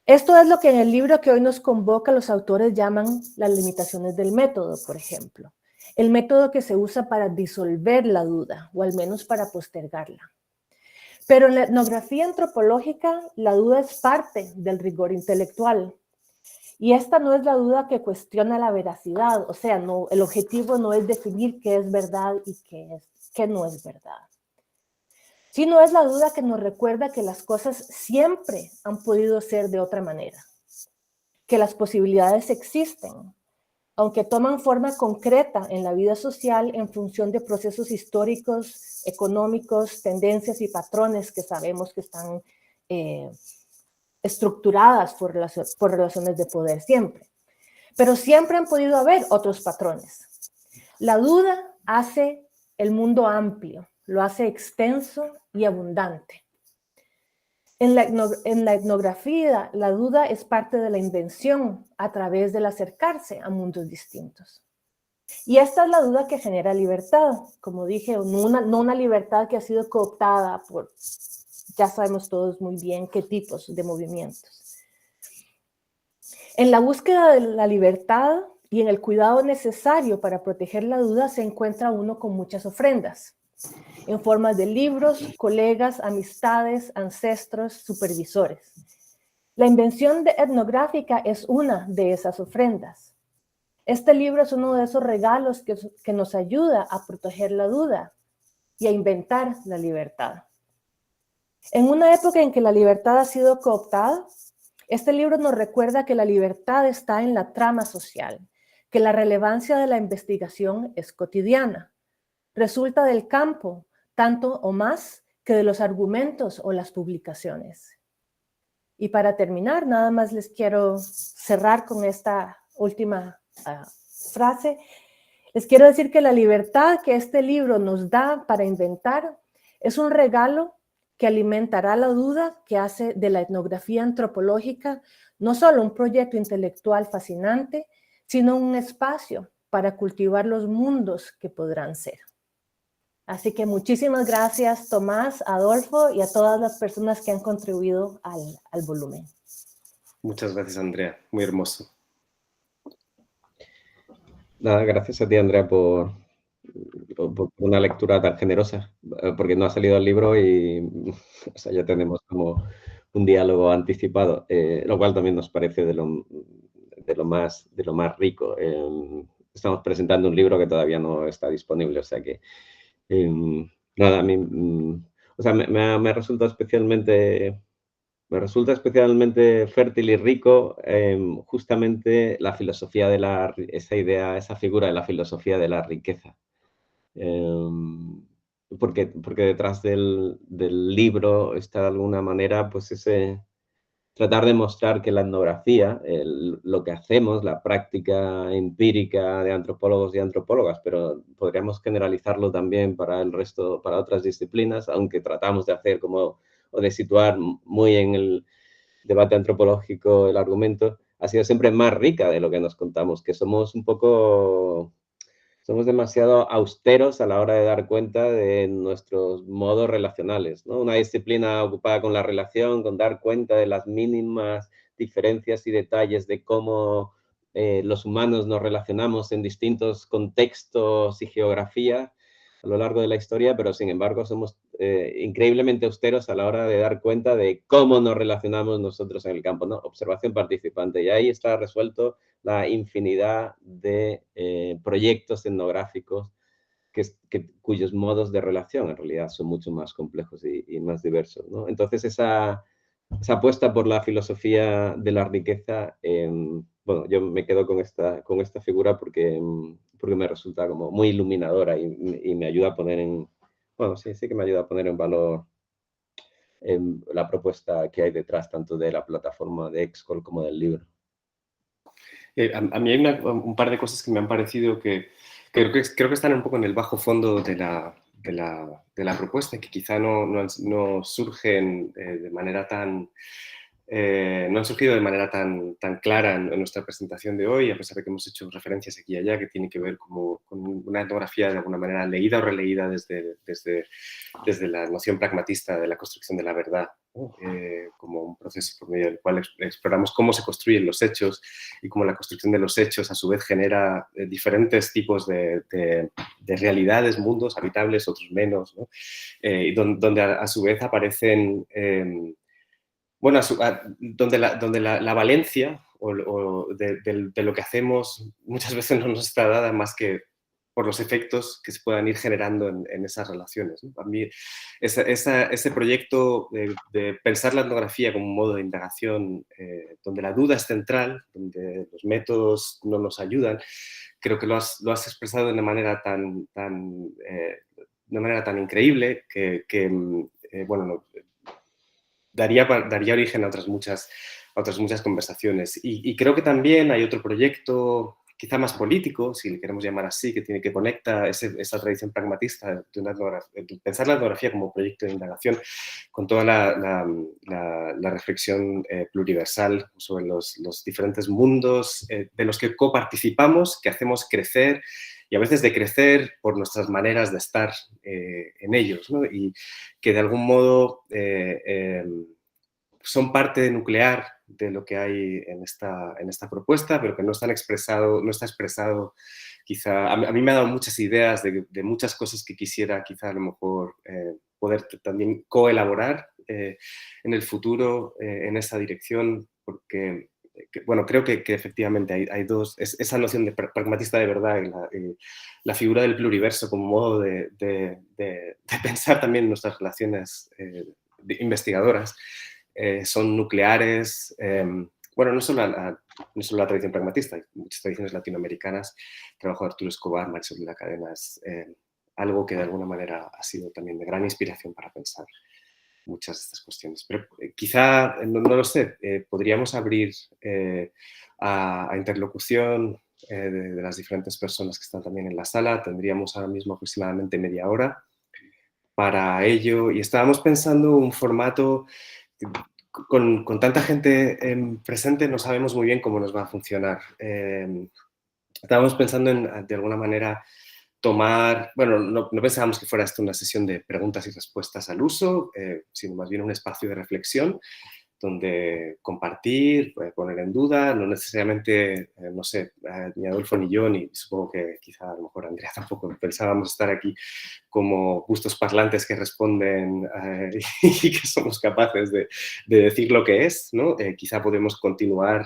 Speaker 3: Esto es lo que en el libro que hoy nos convoca los autores llaman las limitaciones del método, por ejemplo. El método que se usa para disolver la duda, o al menos para postergarla. Pero en la etnografía antropológica, la duda es parte del rigor intelectual. Y esta no es la duda que cuestiona la veracidad, o sea, no, el objetivo no es definir qué es verdad y qué no es verdad. Sino es la duda que nos recuerda que las cosas siempre han podido ser de otra manera, que las posibilidades existen, aunque toman forma concreta en la vida social en función de procesos históricos, económicos, tendencias y patrones que sabemos que están estructuradas por relaciones de poder siempre. Pero siempre han podido haber otros patrones. La duda hace el mundo amplio, lo hace extenso y abundante. En la etnografía, la duda es parte de la invención a través del acercarse a mundos distintos. Y esta es la duda que genera libertad, como dije, no una libertad que ha sido cooptada por, ya sabemos todos muy bien qué tipos de movimientos. En la búsqueda de la libertad y en el cuidado necesario para proteger la duda se encuentra uno con muchas ofrendas, en forma de libros, colegas, amistades, ancestros, supervisores. La invención etnográfica es una de esas ofrendas. Este libro es uno de esos regalos que nos ayuda a proteger la duda y a inventar la libertad. En una época en que la libertad ha sido cooptada, este libro nos recuerda que la libertad está en la trama social, que la relevancia de la investigación es cotidiana. Resulta del campo, tanto o más que de los argumentos o las publicaciones. Y para terminar, nada más les quiero cerrar con esta última frase. Les quiero decir que la libertad que este libro nos da para inventar es un regalo que alimentará la duda, que hace de la etnografía antropológica no solo un proyecto intelectual fascinante, sino un espacio para cultivar los mundos que podrán ser. Así que muchísimas gracias, Tomás, Adolfo y a todas las personas que han contribuido al volumen.
Speaker 2: Muchas gracias, Andrea. Muy hermoso.
Speaker 1: Nada, gracias a ti, Andrea, por una lectura tan generosa, porque no ha salido el libro y o sea, ya tenemos como un diálogo anticipado, lo cual también nos parece de lo más rico. Estamos presentando un libro que todavía no está disponible, o sea que nada, a mí o sea, me resulta especialmente fértil y rico justamente la filosofía de esa figura de la filosofía de la riqueza. Porque detrás del libro está de alguna manera pues tratar de mostrar que la etnografía, lo que hacemos, la práctica empírica de antropólogos y antropólogas, pero podríamos generalizarlo también para el resto, para otras disciplinas, aunque tratamos de hacer o de situar muy en el debate antropológico el argumento, ha sido siempre más rica de lo que nos contamos, que somos demasiado austeros a la hora de dar cuenta de nuestros modos relacionales, ¿no? Una disciplina ocupada con la relación, con dar cuenta de las mínimas diferencias y detalles de cómo los humanos nos relacionamos en distintos contextos y geografía a lo largo de la historia, pero sin embargo somos increíblemente austeros a la hora de dar cuenta de cómo nos relacionamos nosotros en el campo, ¿no? Observación participante. Y ahí está resuelto la infinidad de proyectos etnográficos cuyos modos de relación en realidad son mucho más complejos y más diversos, ¿no? Entonces esa apuesta por la filosofía de la riqueza, bueno, yo me quedo con esta figura porque me resulta como muy iluminadora y me ayuda a poner en, bueno, sí que me ayuda a poner en valor la propuesta que hay detrás, tanto de la plataforma de Excol como del libro.
Speaker 2: A mí hay un par de cosas que me han parecido que creo que están un poco en el bajo fondo de la propuesta, que quizá no surgen de manera tan... no han surgido de manera tan clara en nuestra presentación de hoy, a pesar de que hemos hecho referencias aquí y allá, que tiene que ver con una etnografía de alguna manera leída o releída desde la noción pragmatista de la construcción de la verdad, ¿no? Como un proceso por medio del cual exploramos cómo se construyen los hechos y cómo la construcción de los hechos a su vez genera diferentes tipos de realidades, mundos habitables, otros menos, ¿no? Y donde a su vez aparecen... bueno, donde la valencia de lo que hacemos muchas veces no nos está dada más que por los efectos que se puedan ir generando en esas relaciones, ¿no? A mí ese proyecto de pensar la etnografía como un modo de indagación donde la duda es central, donde los métodos no nos ayudan, creo que lo has expresado de una manera tan increíble que bueno, daría origen a otras muchas conversaciones. Y creo que también hay otro proyecto, quizá más político, si le queremos llamar así, que conecta esa tradición pragmatista de pensar la etnografía como proyecto de indagación con toda la reflexión pluriversal sobre los diferentes mundos de los que coparticipamos, que hacemos crecer y a veces de crecer por nuestras maneras de estar en ellos, ¿no? Y que de algún modo son parte nuclear de lo que hay en esta propuesta, pero que no está expresado quizá. A mí me ha dado muchas ideas de muchas cosas que quisiera quizá a lo mejor poder también coelaborar en el futuro en esa dirección, porque bueno, creo que efectivamente hay dos, esa noción de pragmatista de verdad y la figura del pluriverso como modo de pensar también nuestras relaciones investigadoras son nucleares. Bueno, no solo la tradición pragmatista, hay muchas tradiciones latinoamericanas, el trabajo de Arturo Escobar, Marisol de la Cadena, es algo que de alguna manera ha sido también de gran inspiración para pensar muchas de estas cuestiones. Pero quizá, no lo sé, podríamos abrir a interlocución de las diferentes personas que están también en la sala. Tendríamos ahora mismo aproximadamente media hora para ello y estábamos pensando un formato con tanta gente presente, no sabemos muy bien cómo nos va a funcionar. Estábamos pensando en, de alguna manera, tomar, bueno, no pensábamos que fuera esto una sesión de preguntas y respuestas al uso, sino más bien un espacio de reflexión donde compartir, poner en duda, no necesariamente, no sé, ni Adolfo ni yo, ni supongo que quizá a lo mejor Andrea tampoco pensábamos estar aquí como gustos parlantes que responden y que somos capaces de decir lo que es, ¿no? Quizá podemos continuar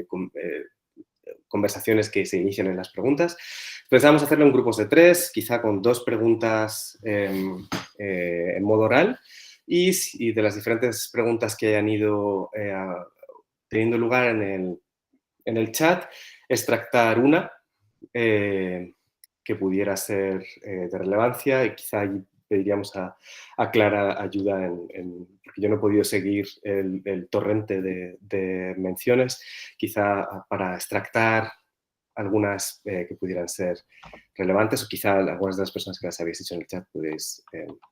Speaker 2: con conversaciones que se inician en las preguntas. Pensábamos hacerlo en grupos de 3, quizá con 2 preguntas en modo oral y de las diferentes preguntas que hayan ido teniendo lugar en el chat, extractar una que pudiera ser de relevancia y quizá pediríamos a Clara ayuda porque yo no he podido seguir el torrente de menciones, quizá para extractar algunas que pudieran ser relevantes o quizá algunas de las personas que las habéis hecho en el chat podéis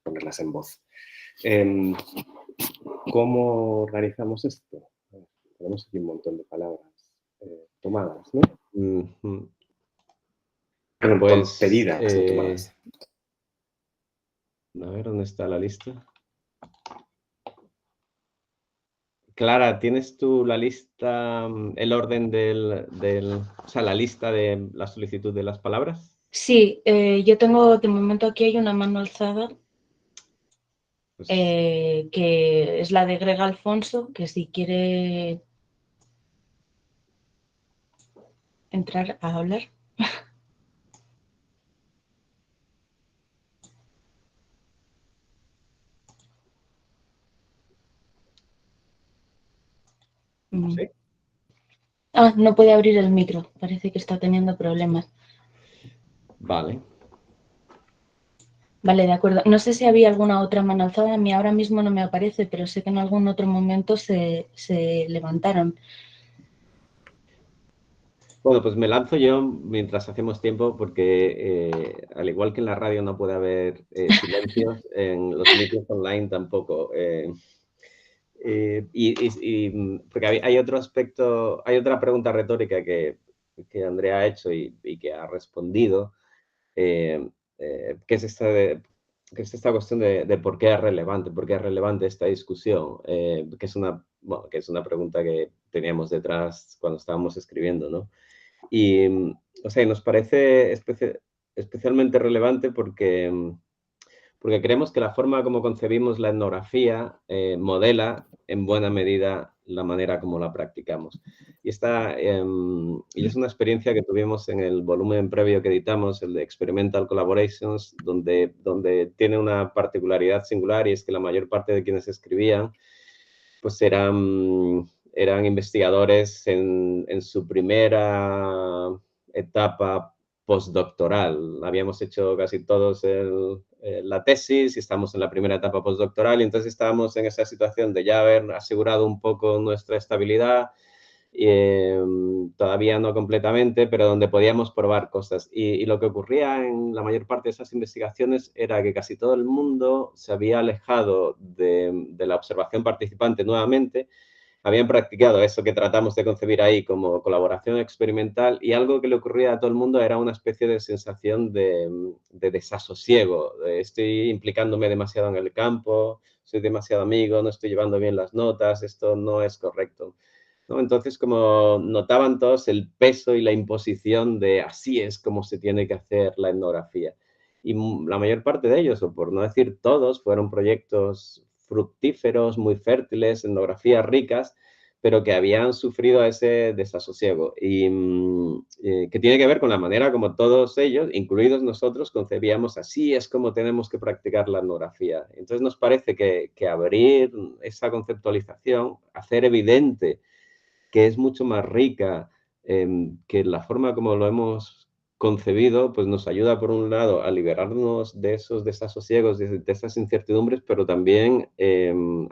Speaker 2: ponerlas en voz. ¿Cómo organizamos esto? Tenemos aquí un montón de palabras tomadas, ¿no?
Speaker 1: Mm-hmm.
Speaker 2: Perdón,
Speaker 1: Pues,
Speaker 2: pedidas, no tomadas.
Speaker 1: A ver, ¿dónde está la lista? Clara, ¿tienes tú la lista, el orden o sea, la lista de la solicitud de las palabras?
Speaker 4: Sí, yo tengo, de momento aquí hay una mano alzada,
Speaker 1: Pues,
Speaker 4: que es la de Greg Alfonso, que si quiere entrar a hablar.
Speaker 1: ¿Sí?
Speaker 4: Ah, no puede abrir el micro, parece que está teniendo problemas.
Speaker 1: Vale.
Speaker 4: Vale, de acuerdo. No sé si había alguna otra mano alzada, a mí ahora mismo no me aparece, pero sé que en algún otro momento se levantaron.
Speaker 1: Bueno, pues me lanzo yo mientras hacemos tiempo, porque al igual que en la radio no puede haber silencios, en los micros online tampoco. Porque hay otro aspecto, hay otra pregunta retórica que Andrea ha hecho y que ha respondido, eh, que es esta cuestión de por qué es relevante esta discusión, que es una pregunta que teníamos detrás cuando estábamos escribiendo, ¿no? Y, o sea, nos parece especialmente relevante porque creemos que la forma como concebimos la etnografía modela en buena medida la manera como la practicamos. Y es una experiencia que tuvimos en el volumen previo que editamos, el de Experimental Collaborations, donde tiene una particularidad singular, y es que la mayor parte de quienes escribían pues eran investigadores en su primera etapa postdoctoral. Habíamos hecho casi todos la tesis y estamos en la primera etapa postdoctoral, y entonces estábamos en esa situación de ya haber asegurado un poco nuestra estabilidad, todavía no completamente, pero donde podíamos probar cosas. Y lo que ocurría en la mayor parte de esas investigaciones era que casi todo el mundo se había alejado de la observación participante nuevamente, habían practicado eso que tratamos de concebir ahí como colaboración experimental, y algo que le ocurría a todo el mundo era una especie de sensación de desasosiego, de estoy implicándome demasiado en el campo, soy demasiado amigo, no estoy llevando bien las notas, esto no es correcto, ¿no? Entonces, como notaban todos el peso y la imposición de así es como se tiene que hacer la etnografía. Y la mayor parte de ellos, o por no decir todos, fueron proyectos fructíferos, muy fértiles, etnografías ricas, pero que habían sufrido ese desasosiego, y que tiene que ver con la manera como todos ellos, incluidos nosotros, concebíamos así es como tenemos que practicar la etnografía. Entonces nos parece que abrir esa conceptualización, hacer evidente que es mucho más rica, que la forma como lo hemos concebido, pues nos ayuda, por un lado, a liberarnos de esos desasosiegos, de esas incertidumbres, pero también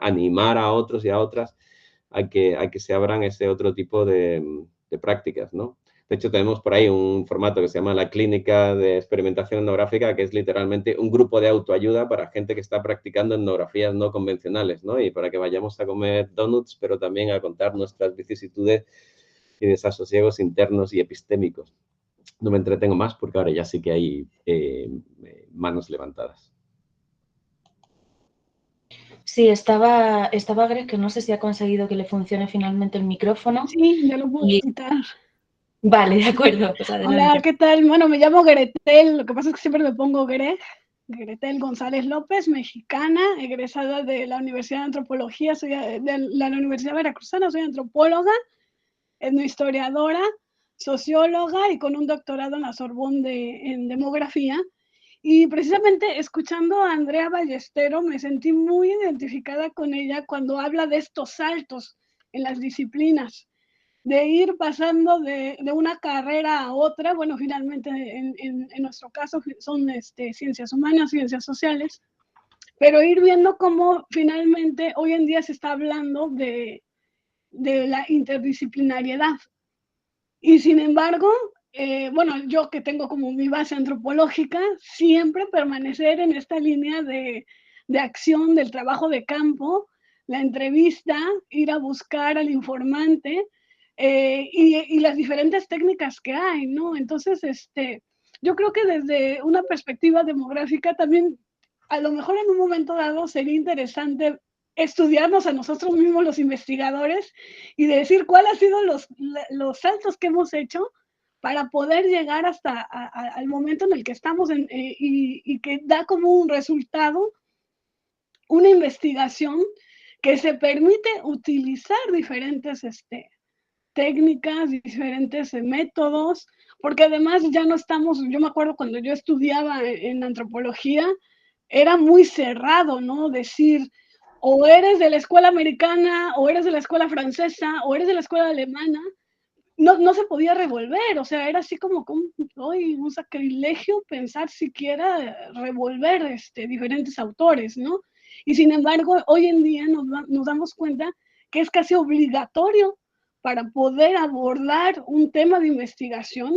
Speaker 1: animar a otros y a otras a que se abran ese otro tipo de prácticas, ¿no? De hecho, tenemos por ahí un formato que se llama la Clínica de Experimentación Etnográfica, que es literalmente un grupo de autoayuda para gente que está practicando etnografías no convencionales, ¿no? Y para que vayamos a comer donuts, pero también a contar nuestras vicisitudes y desasosiegos internos y epistémicos. No me entretengo más porque ahora ya sí que hay manos levantadas.
Speaker 4: Sí, estaba Greg, que no sé si ha conseguido que le funcione finalmente el micrófono.
Speaker 5: Sí, ya lo puedo quitar.
Speaker 4: Vale, de acuerdo, pues adelante.
Speaker 5: Hola, ¿qué tal? Bueno, me llamo Gretel, lo que pasa es que siempre me pongo Greg. Gretel González López, mexicana, egresada de la Universidad de Antropología, soy de la Universidad Veracruzana, soy antropóloga, etnohistoriadora, socióloga y con un doctorado en la Sorbonne en demografía. Y precisamente escuchando a Andrea Ballestero me sentí muy identificada con ella cuando habla de estos saltos en las disciplinas, de ir pasando de una carrera a otra. Bueno, finalmente en nuestro caso son ciencias humanas, ciencias sociales, pero ir viendo cómo finalmente hoy en día se está hablando de la interdisciplinariedad. Y sin embargo, bueno, yo que tengo como mi base antropológica, siempre permanecer en esta línea de acción del trabajo de campo, la entrevista, ir a buscar al informante, y las diferentes técnicas que hay, ¿no? Entonces, yo creo que desde una perspectiva demográfica también, a lo mejor en un momento dado sería interesante estudiarnos a nosotros mismos los investigadores y decir cuáles han sido los saltos que hemos hecho para poder llegar hasta al momento en el que estamos y que da como un resultado una investigación que se permite utilizar diferentes técnicas, diferentes métodos, porque además ya no estamos, yo me acuerdo cuando yo estudiaba en antropología, era muy cerrado, ¿no? Decir, o eres de la escuela americana, o eres de la escuela francesa, o eres de la escuela alemana, no se podía revolver, o sea, era así como hoy un sacrilegio pensar siquiera revolver diferentes autores, ¿no? Y sin embargo, hoy en día nos damos cuenta que es casi obligatorio para poder abordar un tema de investigación,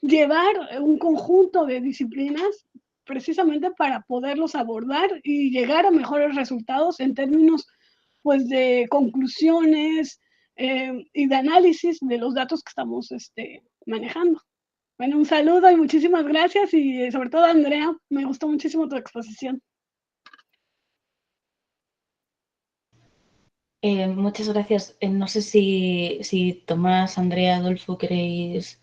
Speaker 5: llevar un conjunto de disciplinas precisamente para poderlos abordar y llegar a mejores resultados en términos, pues, de conclusiones y de análisis de los datos que estamos manejando. Bueno, un saludo y muchísimas gracias, y sobre todo, Andrea, me gustó muchísimo tu exposición.
Speaker 4: Muchas gracias. No sé si Tomás, Andrea, Adolfo, queréis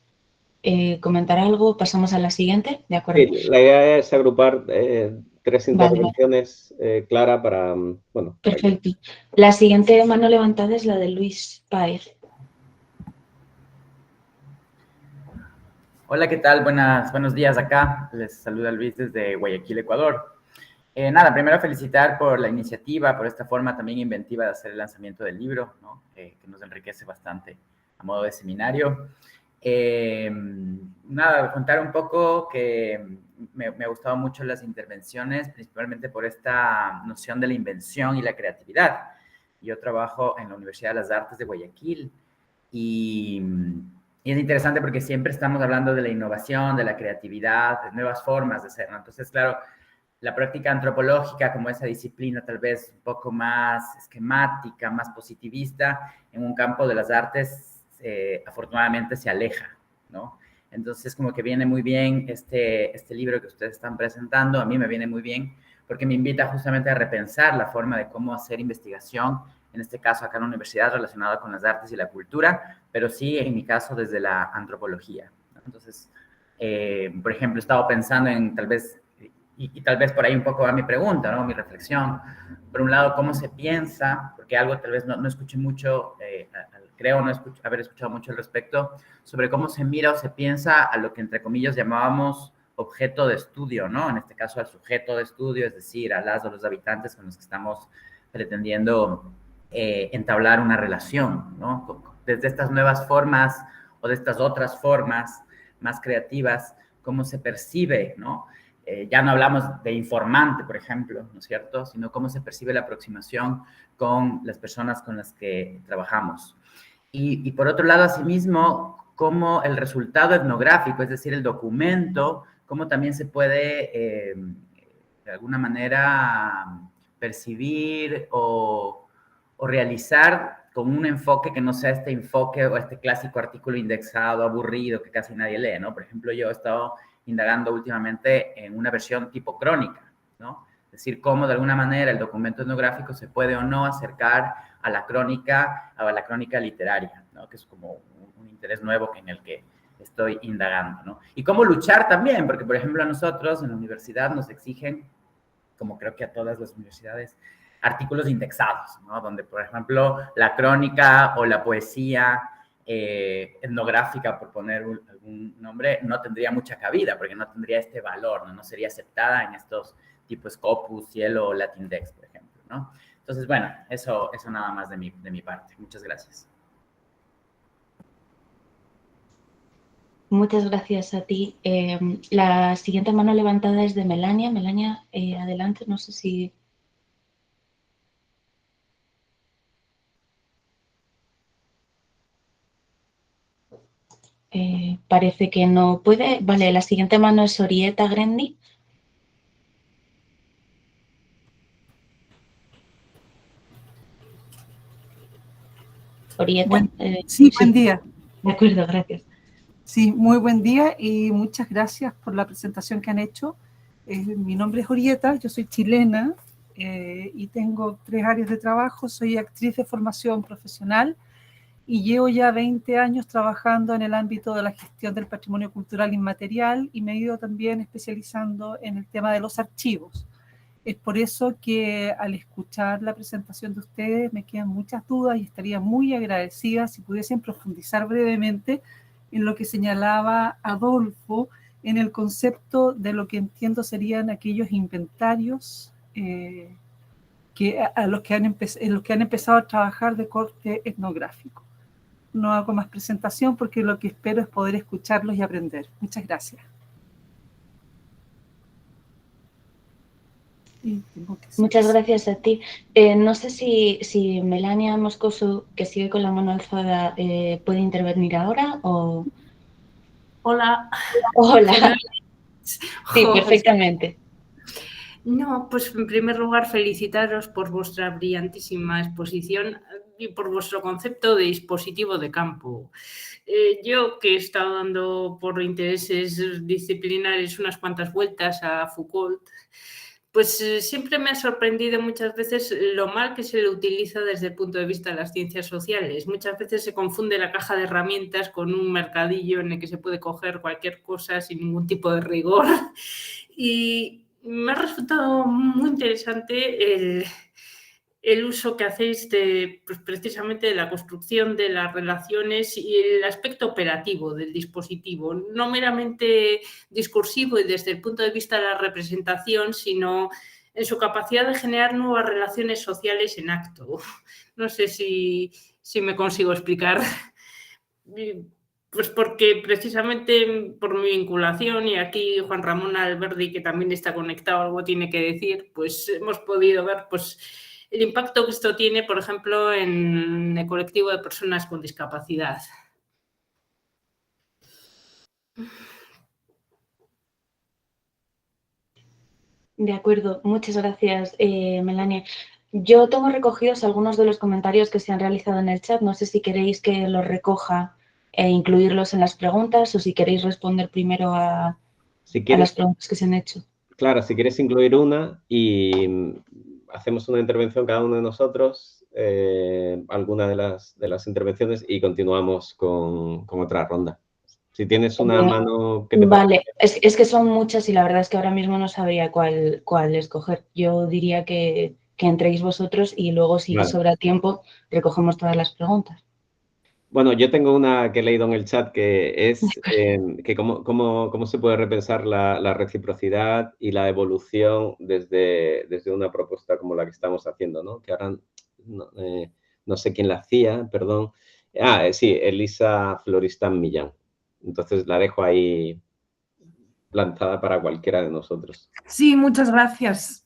Speaker 4: comentar algo. Pasamos a la siguiente, ¿de acuerdo?
Speaker 1: Sí, la idea es agrupar 3 intervenciones,
Speaker 4: vale.
Speaker 1: Clara, para, bueno...
Speaker 4: Perfecto. La siguiente mano levantada es la de Luis Páez.
Speaker 6: Hola, ¿qué tal? Buenos días acá. Les saluda Luis desde Guayaquil, Ecuador. Nada, primero felicitar por la iniciativa, por esta forma también inventiva de hacer el lanzamiento del libro, ¿no? Que nos enriquece bastante a modo de seminario. Nada, contar un poco que me ha gustado mucho las intervenciones, principalmente por esta noción de la invención y la creatividad. Yo trabajo en la Universidad de las Artes de Guayaquil y es interesante porque siempre estamos hablando de la innovación, de la creatividad, de nuevas formas de ser, ¿no? Entonces, claro, la práctica antropológica como esa disciplina tal vez un poco más esquemática, más positivista, en un campo de las artes, afortunadamente se aleja, ¿no? Entonces, como que viene muy bien este libro que ustedes están presentando, a mí me viene muy bien, porque me invita justamente a repensar la forma de cómo hacer investigación, en este caso acá en la universidad, relacionada con las artes y la cultura, pero sí, en mi caso, desde la antropología, ¿no? Entonces, por ejemplo, he estado pensando en tal vez, y tal vez por ahí un poco va mi pregunta, ¿no? Mi reflexión. Por un lado, cómo se piensa, porque algo tal vez no escuché mucho, creo no haber escuchado mucho al respecto, sobre cómo se mira o se piensa a lo que entre comillas llamábamos objeto de estudio, ¿no? En este caso al sujeto de estudio, es decir, a las o los habitantes con los que estamos pretendiendo entablar una relación, ¿no? Desde estas nuevas formas o de estas otras formas más creativas, cómo se percibe, ¿no? Ya no hablamos de informante, por ejemplo, ¿no es cierto? Sino cómo se percibe la aproximación con las personas con las que trabajamos. Y por otro lado, asimismo, cómo el resultado etnográfico, es decir, el documento, cómo también se puede, de alguna manera, percibir o realizar con un enfoque que no sea este enfoque o este clásico artículo indexado, aburrido, que casi nadie lee, ¿no? Por ejemplo, yo he estado indagando últimamente en una versión tipo crónica, ¿no? Es decir, cómo de alguna manera el documento etnográfico se puede o no acercar a la crónica literaria, ¿no? Que es como un interés nuevo en el que estoy indagando, ¿no? Y cómo luchar también, porque por ejemplo a nosotros en la universidad nos exigen, como creo que a todas las universidades, artículos indexados, ¿no? Donde, por ejemplo, la crónica o la poesía etnográfica, por poner algún nombre, no tendría mucha cabida, porque no tendría este valor, ¿no? No sería aceptada en estos tipos Scopus, Cielo o Latindex, por ejemplo, ¿no? Entonces, bueno, eso nada más de mi parte. Muchas gracias.
Speaker 4: Muchas gracias a ti. La siguiente mano levantada es de Melania. Melania, adelante, no sé si... parece que no puede. Vale, la siguiente mano es Orieta Grendi. Orieta.
Speaker 7: Sí, buen día.
Speaker 4: De acuerdo, gracias.
Speaker 7: Sí, muy buen día y muchas gracias por la presentación que han hecho. Mi nombre es Orieta, yo soy chilena y tengo 3 áreas de trabajo. Soy actriz de formación profesional y llevo ya 20 años trabajando en el ámbito de la gestión del patrimonio cultural inmaterial y me he ido también especializando en el tema de los archivos. Es por eso que al escuchar la presentación de ustedes me quedan muchas dudas y estaría muy agradecida si pudiesen profundizar brevemente en lo que señalaba Adolfo, en el concepto de lo que entiendo serían aquellos inventarios que en los que han empezado a trabajar de corte etnográfico. No hago más presentación porque lo que espero es poder escucharlos y aprender. Muchas gracias.
Speaker 4: Muchas gracias a ti. No sé si Melania Moscoso, que sigue con la mano alzada, puede intervenir ahora o...
Speaker 8: Hola.
Speaker 4: Hola. Sí, perfectamente.
Speaker 8: No, pues en primer lugar felicitaros por vuestra brillantísima exposición y por vuestro concepto de dispositivo de campo. Yo, que he estado dando por intereses disciplinares unas cuantas vueltas a Foucault, pues siempre me ha sorprendido muchas veces lo mal que se le utiliza desde el punto de vista de las ciencias sociales. Muchas veces se confunde la caja de herramientas con un mercadillo en el que se puede coger cualquier cosa sin ningún tipo de rigor. Y me ha resultado muy interesante el uso que hacéis de, pues, precisamente de la construcción de las relaciones y el aspecto operativo del dispositivo, no meramente discursivo y desde el punto de vista de la representación, sino en su capacidad de generar nuevas relaciones sociales en acto. No sé si me consigo explicar. Pues porque precisamente por mi vinculación, y aquí Juan Ramón Alberdi, que también está conectado, algo tiene que decir, pues hemos podido ver pues el impacto que esto tiene, por ejemplo, en el colectivo de personas con discapacidad.
Speaker 4: De acuerdo, muchas gracias, Melania. Yo tengo recogidos algunos de los comentarios que se han realizado en el chat. No sé si queréis que los recoja e incluirlos en las preguntas o si queréis responder primero a las preguntas que se han hecho.
Speaker 1: Claro, si quieres incluir una y hacemos una intervención cada uno de nosotros, alguna de las intervenciones y continuamos con otra ronda. Si tienes una mano que te
Speaker 4: Vale, es que son muchas y la verdad es que ahora mismo no sabría cuál escoger. Yo diría que entréis vosotros y luego, si sobra tiempo, recogemos todas las preguntas.
Speaker 1: Bueno, yo tengo una que he leído en el chat que es que cómo se puede repensar la reciprocidad y la evolución desde una propuesta como la que estamos haciendo, ¿no? Que ahora no sé quién la hacía, perdón. Sí, Elisa Floristán Millán. Entonces la dejo ahí plantada para cualquiera de nosotros.
Speaker 9: Sí, muchas gracias.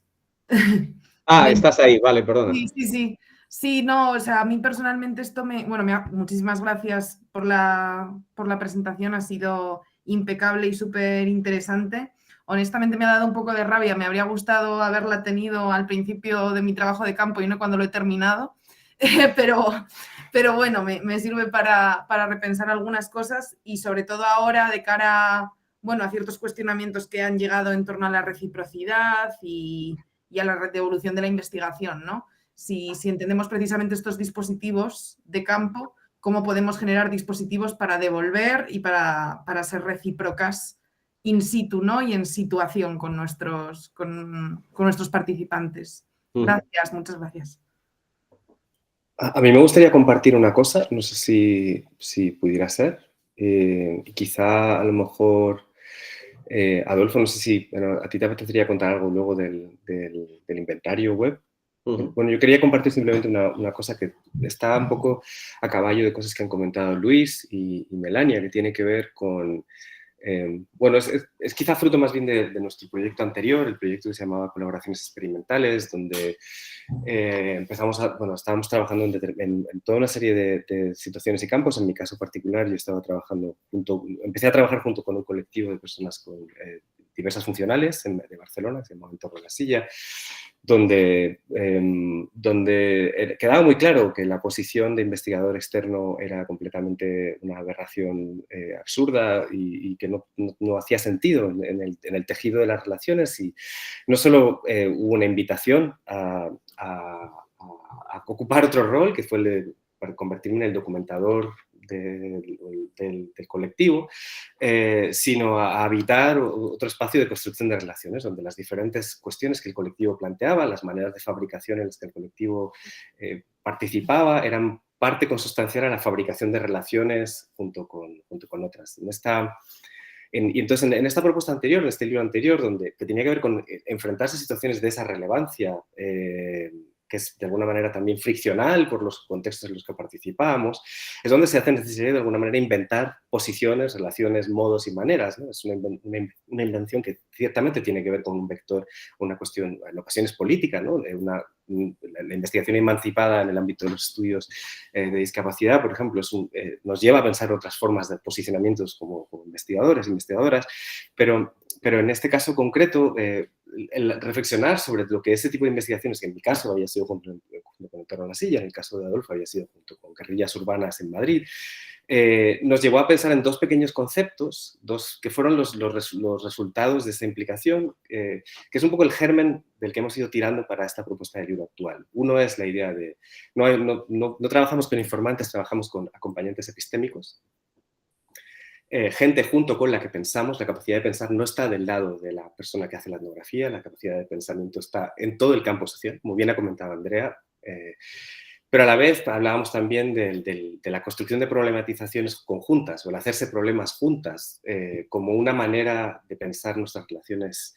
Speaker 1: Estás ahí, vale, perdona.
Speaker 9: Sí. Sí, no, o sea, a mí personalmente esto muchísimas gracias por la presentación, ha sido impecable y súper interesante. Honestamente me ha dado un poco de rabia, me habría gustado haberla tenido al principio de mi trabajo de campo y no cuando lo he terminado, pero bueno, me sirve para repensar algunas cosas y sobre todo ahora de cara a ciertos cuestionamientos que han llegado en torno a la reciprocidad y a la devolución de la investigación, ¿no? Si entendemos precisamente estos dispositivos de campo, cómo podemos generar dispositivos para devolver y para ser recíprocas in situ, ¿no? Y en situación con nuestros participantes. Gracias, muchas gracias.
Speaker 2: A mí me gustaría compartir una cosa, no sé si pudiera ser. Quizá a lo mejor, Adolfo, no sé si a ti te apetecería contar algo luego del inventario web. Bueno, yo quería compartir simplemente una cosa que está un poco a caballo de cosas que han comentado Luis y Melania, que tiene que ver con... es quizá fruto más bien de nuestro proyecto anterior, el proyecto que se llamaba Colaboraciones Experimentales, donde estábamos trabajando en toda una serie de situaciones y campos. En mi caso particular, yo empecé a trabajar junto con un colectivo de personas con diversas funcionales de Barcelona, que se llamaba Entorno a la Silla, donde quedaba muy claro que la posición de investigador externo era completamente una aberración absurda y que no hacía sentido en el tejido de las relaciones. Y no solo hubo una invitación a ocupar otro rol, que fue para convertirme en el documentador del colectivo, sino a habitar otro espacio de construcción de relaciones, donde las diferentes cuestiones que el colectivo planteaba, las maneras de fabricación en las que el colectivo participaba, eran parte consustancial a la fabricación de relaciones junto con otras. Y entonces, en esta propuesta anterior, en este libro anterior, que tenía que ver con enfrentarse a situaciones de esa relevancia, que es de alguna manera también friccional por los contextos en los que participamos, es donde se hace necesario de alguna manera inventar posiciones, relaciones, modos y maneras, ¿no? Es una invención que ciertamente tiene que ver con un vector, una cuestión en ocasiones política, ¿no? La investigación emancipada en el ámbito de los estudios de discapacidad, por ejemplo, nos lleva a pensar otras formas de posicionamientos como investigadores, investigadoras, pero en este caso concreto, el reflexionar sobre lo que ese tipo de investigaciones, que en mi caso había sido junto con el Torno a la Silla, en el caso de Adolfo había sido junto con guerrillas urbanas en Madrid, nos llevó a pensar en dos pequeños conceptos, que fueron los resultados de esta implicación, que es un poco el germen del que hemos ido tirando para esta propuesta de libro actual. Uno es la idea de, no trabajamos con informantes, trabajamos con acompañantes epistémicos, gente junto con la que pensamos. La capacidad de pensar no está del lado de la persona que hace la etnografía, la capacidad de pensamiento está en todo el campo social, como bien ha comentado Andrea, pero a la vez hablábamos también de la construcción de problematizaciones conjuntas o el hacerse problemas juntas como una manera de pensar nuestras relaciones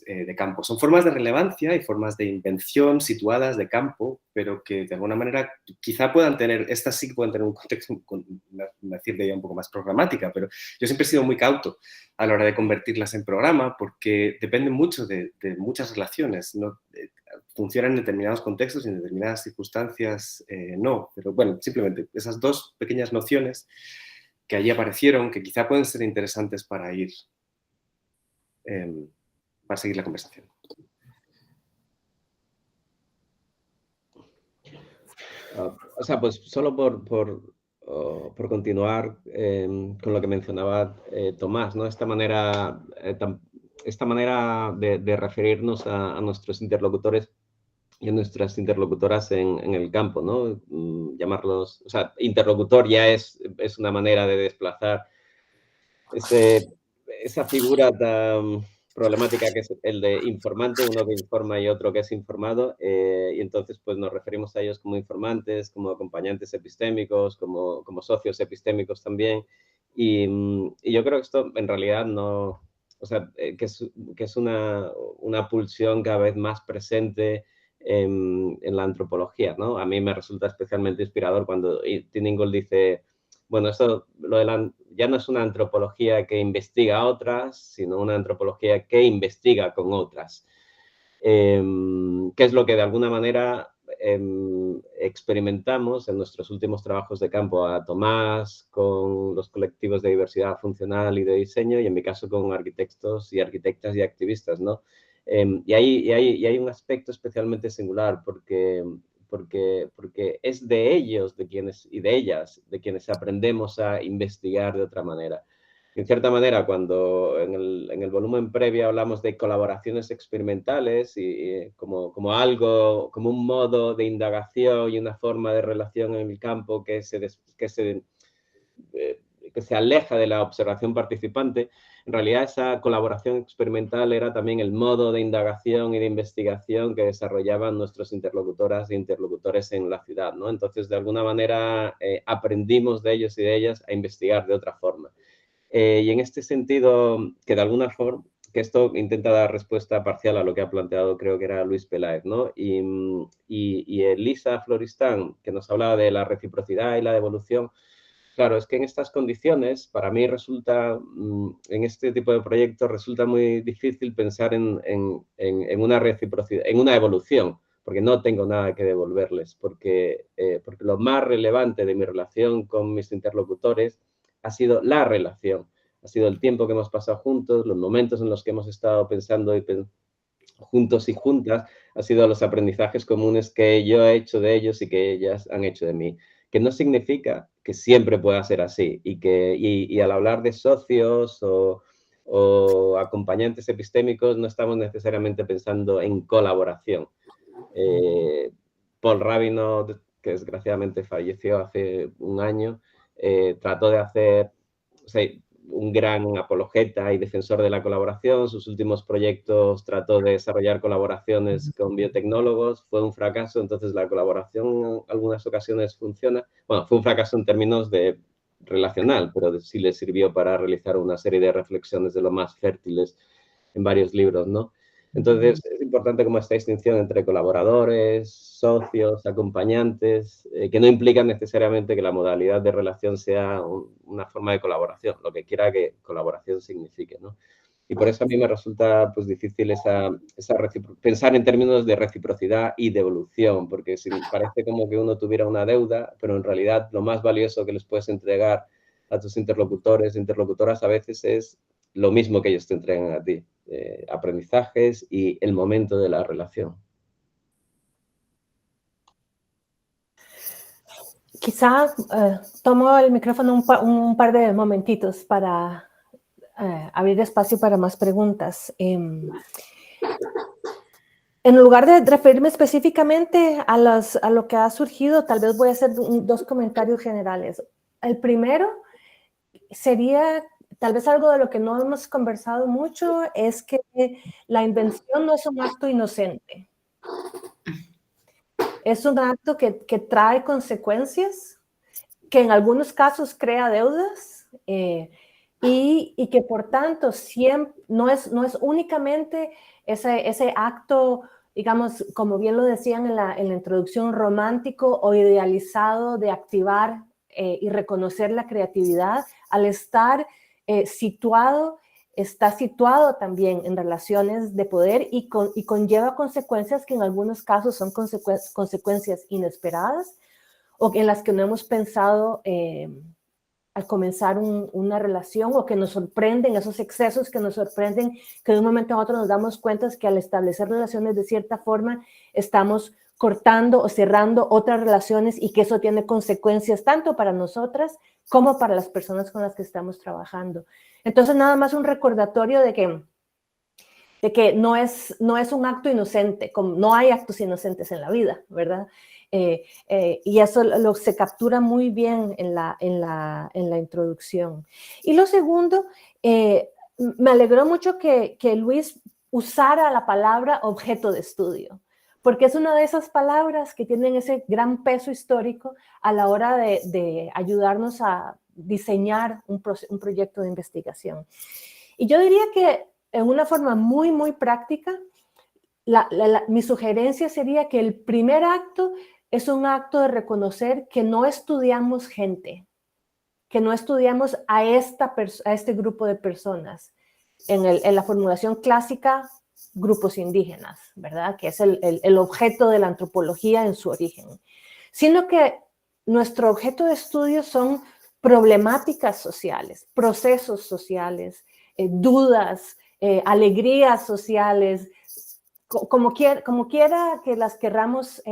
Speaker 2: de campo. Son formas de relevancia y formas de invención situadas de campo, pero que de alguna manera quizá estas sí pueden tener un contexto, una cierta idea un poco más programática, pero yo siempre he sido muy cauto a la hora de convertirlas en programa porque dependen mucho de muchas relaciones, ¿no? Funcionan en determinados contextos y en determinadas circunstancias no, pero bueno, simplemente esas dos pequeñas nociones que allí aparecieron, que quizá pueden ser interesantes para seguir la conversación.
Speaker 1: O sea, pues solo por continuar con lo que mencionaba Tomás, ¿no? Esta manera de referirnos a nuestros interlocutores y a nuestras interlocutoras en el campo, ¿no? Llamarlos, o sea, interlocutor ya es una manera de desplazar esa figura tan problemática que es el de informante, uno que informa y otro que es informado, y entonces pues nos referimos a ellos como informantes, como acompañantes epistémicos, como socios epistémicos también, y yo creo que esto en realidad no, o sea, que es una pulsión cada vez más presente en la antropología, ¿no? A mí me resulta especialmente inspirador cuando Tim Ingold dice, bueno, esto ya no es una antropología que investiga a otras, sino una antropología que investiga con otras, que es lo que de alguna manera experimentamos en nuestros últimos trabajos de campo a Tomás, con los colectivos de diversidad funcional y de diseño, y en mi caso con arquitectos y arquitectas y activistas, ¿no? Y hay un aspecto especialmente singular porque es de ellos y de ellas de quienes aprendemos a investigar de otra manera. En cierta manera, cuando en el volumen previo hablamos de colaboraciones experimentales y como un modo de indagación y una forma de relación en el campo que se aleja de la observación participante, en realidad esa colaboración experimental era también el modo de indagación y de investigación que desarrollaban nuestros interlocutoras e interlocutores en la ciudad, ¿no? Entonces, de alguna manera, aprendimos de ellos y de ellas a investigar de otra forma. Y en este sentido, que de alguna forma, que esto intenta dar respuesta parcial a lo que ha planteado, creo que era Luis Peláez, ¿no? Y Elisa Floristán, que nos hablaba de la reciprocidad y la devolución. Claro, es que en estas condiciones, para mí en este tipo de proyectos, resulta muy difícil pensar en una reciprocidad, en una evolución, porque no tengo nada que devolverles, porque lo más relevante de mi relación con mis interlocutores ha sido la relación, ha sido el tiempo que hemos pasado juntos, los momentos en los que hemos estado pensando juntos y juntas, han sido los aprendizajes comunes que yo he hecho de ellos y que ellas han hecho de mí, que no significa que siempre pueda ser así y al hablar de socios o acompañantes epistémicos no estamos necesariamente pensando en colaboración. Paul Rabinow, que desgraciadamente falleció hace un año, trató de hacer, o sea, un gran apologeta y defensor de la colaboración. Sus últimos proyectos trató de desarrollar colaboraciones con biotecnólogos. Fue un fracaso, entonces la colaboración en algunas ocasiones funciona. Bueno, fue un fracaso en términos de relacional, pero sí le sirvió para realizar una serie de reflexiones de lo más fértiles en varios libros, ¿no? Entonces, es importante como esta distinción entre colaboradores, socios, acompañantes, que no implican necesariamente que la modalidad de relación sea una forma de colaboración, lo que quiera que colaboración signifique, ¿no? Y por eso a mí me resulta pues, difícil pensar en términos de reciprocidad y devolución, porque parece como que uno tuviera una deuda, pero en realidad lo más valioso que les puedes entregar a tus interlocutores, interlocutoras a veces es lo mismo que ellos te entregan a ti, aprendizajes y el momento de la relación.
Speaker 3: Quizá tomo el micrófono un par de momentitos para abrir espacio para más preguntas. En lugar de referirme específicamente a lo que ha surgido, tal vez voy a hacer dos comentarios generales. El primero sería, tal vez algo de lo que no hemos conversado mucho, es que la invención no es un acto inocente. Es un acto que trae consecuencias, que en algunos casos crea deudas, y que por tanto no es únicamente ese acto, digamos, como bien lo decían en la introducción, romántico o idealizado de activar y reconocer la creatividad. Al estar está situado también en relaciones de poder y conlleva consecuencias que en algunos casos son consecuencias inesperadas o en las que no hemos pensado al comenzar una relación, o que nos sorprenden, esos excesos que nos sorprenden, que de un momento a otro nos damos cuenta que al establecer relaciones de cierta forma estamos cortando o cerrando otras relaciones y que eso tiene consecuencias tanto para nosotras como para las personas con las que estamos trabajando. Entonces, nada más un recordatorio de que no es un acto inocente, como no hay actos inocentes en la vida, ¿verdad? Y eso se captura muy bien en la introducción. Y lo segundo, me alegró mucho que Luis usara la palabra objeto de estudio, porque es una de esas palabras que tienen ese gran peso histórico a la hora de ayudarnos a diseñar un proyecto de investigación. Y yo diría que en una forma muy, muy práctica, mi sugerencia sería que el primer acto es un acto de reconocer que no estudiamos gente, que no estudiamos a este grupo de personas. En la formulación clásica, grupos indígenas, ¿verdad? Que es el objeto de la antropología en su origen. Sino que nuestro objeto de estudio son problemáticas sociales, procesos sociales, dudas, alegrías sociales, como quiera que las querramos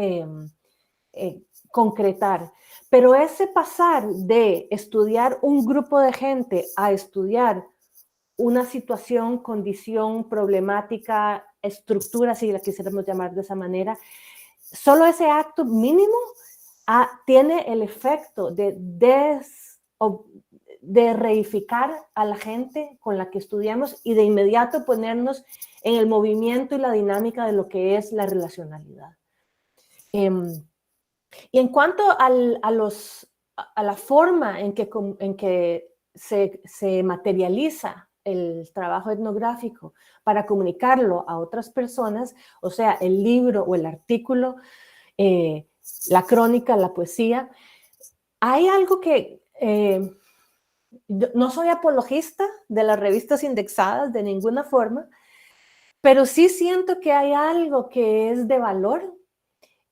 Speaker 3: concretar. Pero ese pasar de estudiar un grupo de gente a estudiar una situación, condición, problemática, estructura, si la quisiéramos llamar de esa manera, solo ese acto mínimo tiene el efecto de reificar a la gente con la que estudiamos y de inmediato ponernos en el movimiento y la dinámica de lo que es la relacionalidad. Y en cuanto a la forma en que se materializa el trabajo etnográfico para comunicarlo a otras personas, o sea, el libro o el artículo, la crónica, la poesía, hay algo que no soy apologista de las revistas indexadas de ninguna forma, pero sí siento que hay algo que es de valor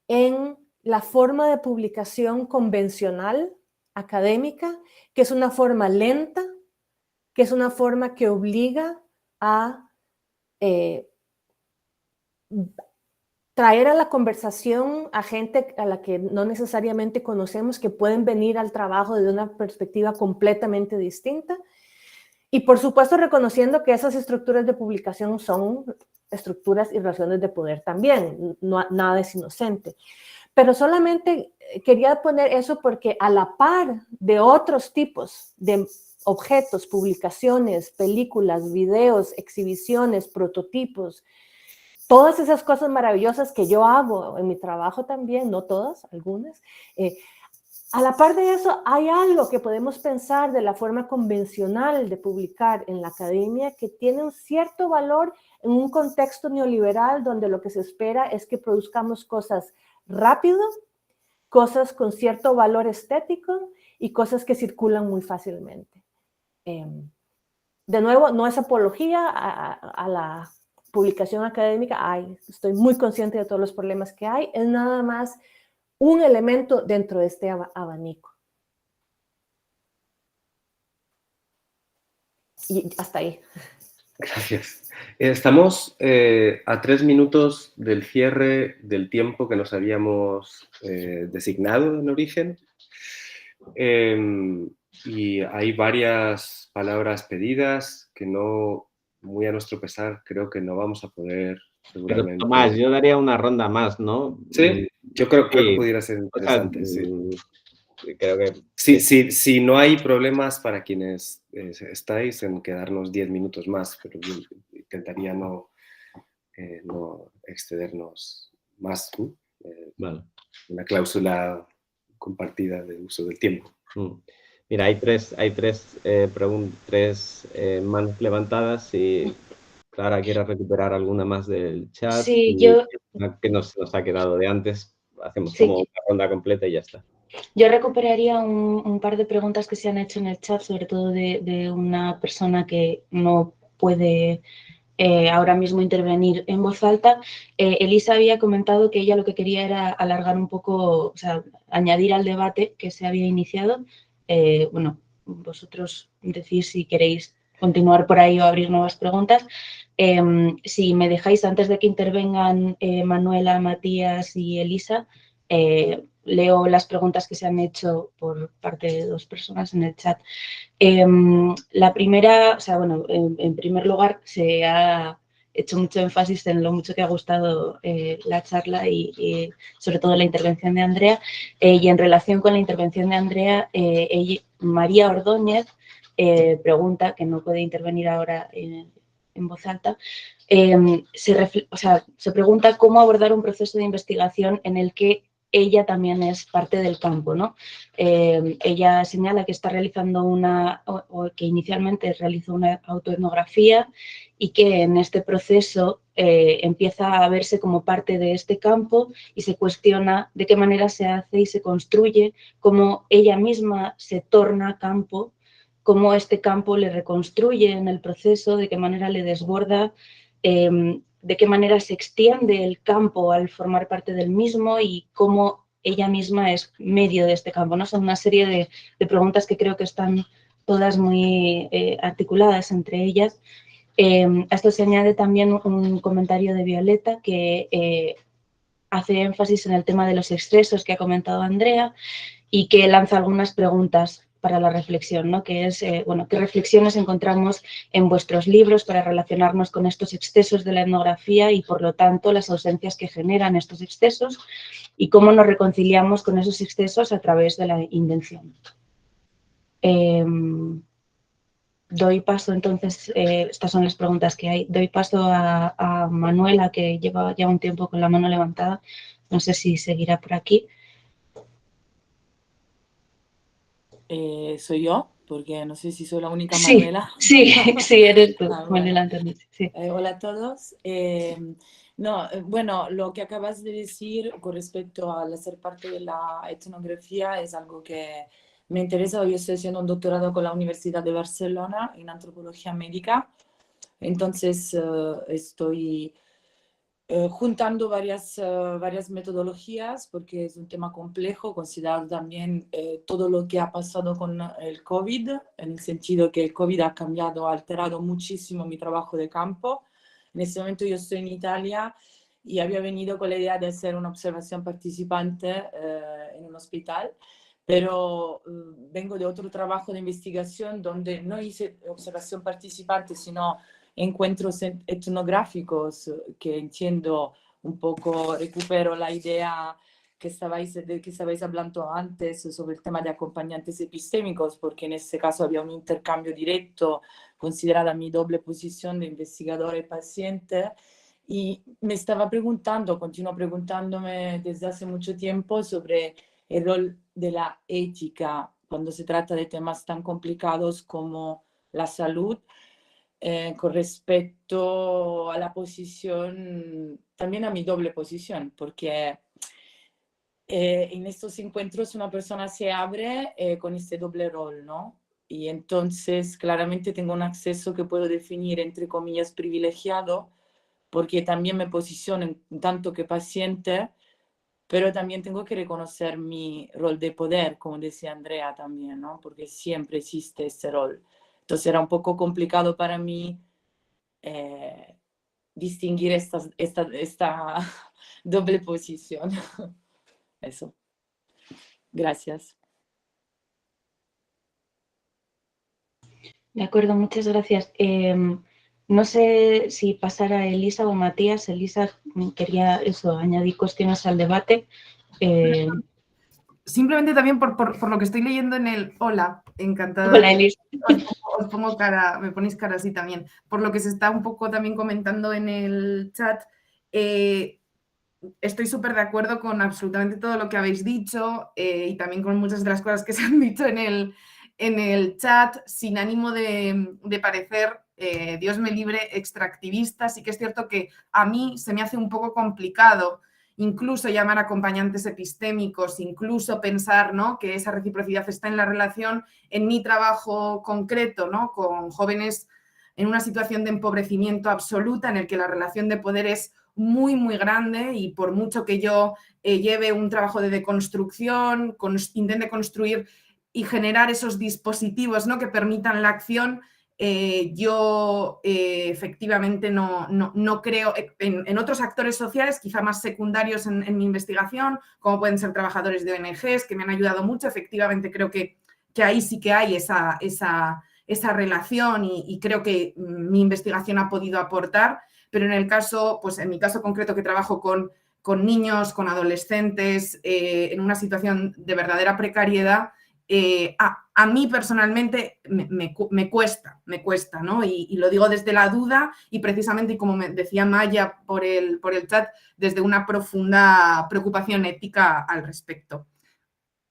Speaker 3: en la forma de publicación convencional, académica, que es una forma lenta, que es una forma que obliga a traer a la conversación a gente a la que no necesariamente conocemos, que pueden venir al trabajo desde una perspectiva completamente distinta. Y por supuesto reconociendo que esas estructuras de publicación son estructuras y relaciones de poder también, nada es inocente. Pero solamente quería poner eso porque a la par de otros tipos de objetos, publicaciones, películas, videos, exhibiciones, prototipos, todas esas cosas maravillosas que yo hago en mi trabajo también, no todas, algunas, a la par de eso hay algo que podemos pensar de la forma convencional de publicar en la academia que tiene un cierto valor en un contexto neoliberal donde lo que se espera es que produzcamos cosas rápido, cosas con cierto valor estético y cosas que circulan muy fácilmente. De nuevo, no es apología a la publicación académica, estoy muy consciente de todos los problemas que hay, es nada más un elemento dentro de este abanico. Y hasta ahí.
Speaker 2: Gracias. Estamos a 3 minutos del cierre del tiempo que nos habíamos designado en origen. Y hay varias palabras pedidas que no, muy a nuestro pesar, creo que no vamos a poder seguramente.
Speaker 1: Pero Tomás, yo daría una ronda más, ¿no?
Speaker 2: Sí, yo creo que pudiera ser interesante.
Speaker 1: Creo que...
Speaker 2: Si no hay problemas para quienes estáis en quedarnos 10 minutos más, pero yo intentaría no excedernos más.
Speaker 1: Vale.
Speaker 2: Una cláusula compartida de uso del tiempo.
Speaker 1: Mira, hay tres manos levantadas. Si Clara quiere recuperar alguna más del chat.
Speaker 4: Sí,
Speaker 1: que nos ha quedado de antes, hacemos como una ronda completa y ya está.
Speaker 4: Yo recuperaría un par de preguntas que se han hecho en el chat, sobre todo de una persona que no puede ahora mismo intervenir en voz alta. Elisa había comentado que ella lo que quería era alargar un poco, o sea, añadir al debate que se había iniciado. Bueno, vosotros decís si queréis continuar por ahí o abrir nuevas preguntas. Si me dejáis, antes de que intervengan Manuela, Matías y Elisa, leo las preguntas que se han hecho por parte de 2 personas en el chat. La primera, o sea, bueno, en primer lugar, se ha hecho mucho énfasis en lo mucho que ha gustado la charla y sobre todo la intervención de Andrea. Y en relación con la intervención de Andrea, María Ordóñez pregunta, que no puede intervenir ahora en voz alta, se pregunta cómo abordar un proceso de investigación en el que ella también es parte del campo, ¿no? Ella señala que está realizando que inicialmente realizó una autoetnografía y que en este proceso empieza a verse como parte de este campo y se cuestiona de qué manera se hace y se construye, cómo ella misma se torna campo, cómo este campo le reconstruye en el proceso, de qué manera le desborda, de qué manera se extiende el campo al formar parte del mismo y cómo ella misma es medio de este campo, ¿no? Son una serie de preguntas que creo que están todas muy articuladas entre ellas. A esto se añade también un comentario de Violeta que hace énfasis en el tema de los excesos que ha comentado Andrea y que lanza algunas preguntas para la reflexión, ¿no? Que es, bueno, ¿qué reflexiones encontramos en vuestros libros para relacionarnos con estos excesos de la etnografía y, por lo tanto, las ausencias que generan estos excesos y cómo nos reconciliamos con esos excesos a través de la invención? Doy paso, entonces, estas son las preguntas que hay. Doy paso a Manuela, que lleva ya un tiempo con la mano levantada. No sé si seguirá por aquí.
Speaker 10: Soy yo, porque no sé si soy la única Manuela.
Speaker 4: Sí, eres tú, Manuela Antonio. Sí.
Speaker 10: Hola a todos. Bueno, lo que acabas de decir con respecto al ser parte de la etnografía es algo que me interesa. Yo estoy haciendo un doctorado con la Universidad de Barcelona en antropología médica. Entonces estoy juntando varias metodologías porque es un tema complejo, considerando también todo lo que ha pasado con el COVID, en el sentido que el COVID ha cambiado, ha alterado muchísimo mi trabajo de campo. En este momento yo estoy en Italia y había venido con la idea de hacer una observación participante en un hospital, pero vengo de otro trabajo de investigación donde no hice observación participante, sino encuentros etnográficos, que entiendo un poco, recupero la idea que estabais hablando antes sobre el tema de acompañantes epistémicos, porque en este caso había un intercambio directo, considerada mi doble posición de investigador y paciente, y me estaba preguntando, continuo preguntándome desde hace mucho tiempo sobre el rol de la ética cuando se trata de temas tan complicados como la salud. con respecto a la posición, también a mi doble posición, porque en estos encuentros una persona se abre con este doble rol, ¿no? Y entonces claramente tengo un acceso que puedo definir entre comillas privilegiado, porque también me posiciono en tanto que paciente, pero también tengo que reconocer mi rol de poder, como decía Andrea también, ¿no? Porque siempre existe ese rol. Entonces era un poco complicado para mí distinguir esta doble posición. Eso. Gracias.
Speaker 4: De acuerdo, muchas gracias. No sé si pasar a Elisa o Matías. Elisa, quería eso, añadir cuestiones al debate.
Speaker 9: Simplemente también por lo que estoy leyendo en el hola, encantada.
Speaker 4: Hola, Elisa.
Speaker 9: Os pongo cara, me ponéis cara así también. Por lo que se está un poco también comentando en el chat, estoy súper de acuerdo con absolutamente todo lo que habéis dicho y también con muchas de las cosas que se han dicho en el chat, sin ánimo de parecer, Dios me libre, extractivista. Sí que es cierto que a mí se me hace un poco complicado incluso llamar acompañantes epistémicos, incluso pensar, ¿no?, que esa reciprocidad está en la relación. En mi trabajo concreto, ¿no?, con jóvenes en una situación de empobrecimiento absoluta, en el que la relación de poder es muy, muy grande, y por mucho que yo lleve un trabajo de deconstrucción, intente construir y generar esos dispositivos, ¿no?, que permitan la acción, yo efectivamente no creo en otros actores sociales, quizá más secundarios en mi investigación, como pueden ser trabajadores de ONGs, que me han ayudado mucho. Efectivamente creo que ahí sí que hay esa relación y creo que mi investigación ha podido aportar, pero en el caso, pues en mi caso concreto, que trabajo con niños, con adolescentes, en una situación de verdadera precariedad, a mí personalmente me cuesta, ¿no? Y lo digo desde la duda y precisamente, y como me decía Maya por el chat, desde una profunda preocupación ética al respecto.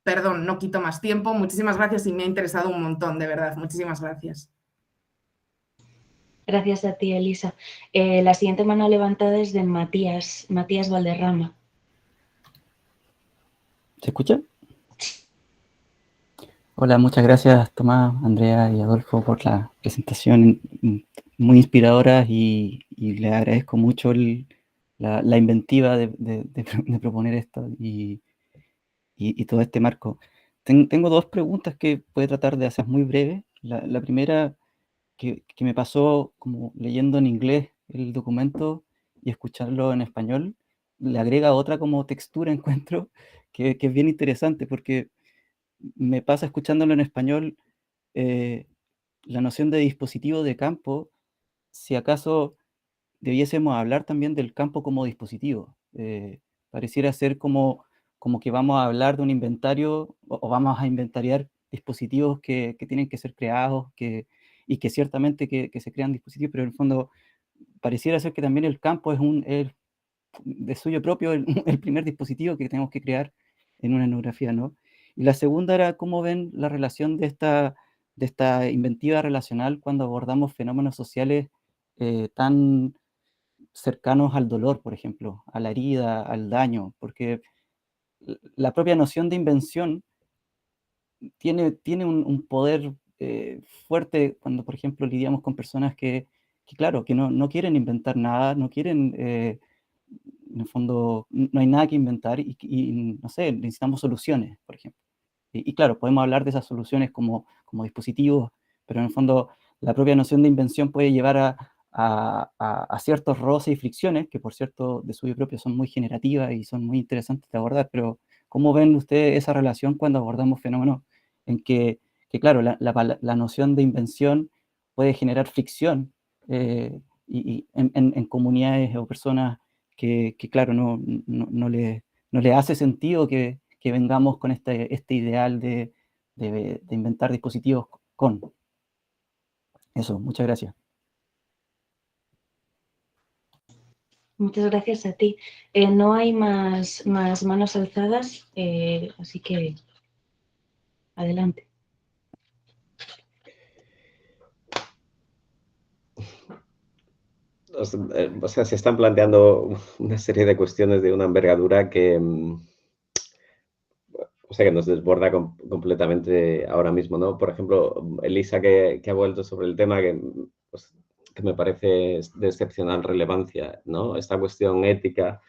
Speaker 9: Perdón, no quito más tiempo. Muchísimas gracias y me ha interesado un montón, de verdad. Muchísimas gracias.
Speaker 4: Gracias a ti, Elisa. La siguiente mano levantada es de Matías Valderrama.
Speaker 11: ¿Se escucha? Hola, muchas gracias Tomás, Andrea y Adolfo por la presentación muy inspiradora y le agradezco mucho la inventiva de proponer esto y todo este marco. Tengo dos preguntas que voy a tratar de hacer muy breves. La primera, que me pasó como leyendo en inglés el documento y escucharlo en español, le agrega otra como textura, encuentro, que es bien interesante, porque me pasa escuchándolo en español, la noción de dispositivo de campo, si acaso debiésemos hablar también del campo como dispositivo. Pareciera ser como que vamos a hablar de un inventario o vamos a inventariar dispositivos que tienen que ser creados y que ciertamente que se crean dispositivos, pero en el fondo pareciera ser que también el campo es de suyo propio el primer dispositivo que tenemos que crear en una etnografía, ¿no? Y la segunda era cómo ven la relación de esta inventiva relacional cuando abordamos fenómenos sociales tan cercanos al dolor, por ejemplo, a la herida, al daño, porque la propia noción de invención tiene un poder fuerte cuando, por ejemplo, lidiamos con personas que claro, que no quieren inventar nada, no quieren, en el fondo, no hay nada que inventar y no sé, necesitamos soluciones, por ejemplo. Y claro, podemos hablar de esas soluciones como dispositivos, pero en el fondo la propia noción de invención puede llevar a ciertos roces y fricciones, que por cierto, de suyo propio son muy generativas y son muy interesantes de abordar, pero ¿cómo ven ustedes esa relación cuando abordamos fenómenos en que claro, la noción de invención puede generar fricción y en comunidades o personas que claro, no le hace sentido que vengamos con este ideal de inventar dispositivos con. Eso, muchas gracias.
Speaker 4: Muchas gracias a ti. No hay más manos alzadas, así que adelante.
Speaker 1: O sea, se están planteando una serie de cuestiones de una envergadura que, o sea, que nos desborda completamente ahora mismo, ¿no? Por ejemplo, Elisa, que ha vuelto sobre el tema pues, que me parece de excepcional relevancia, ¿no? Esta cuestión ética,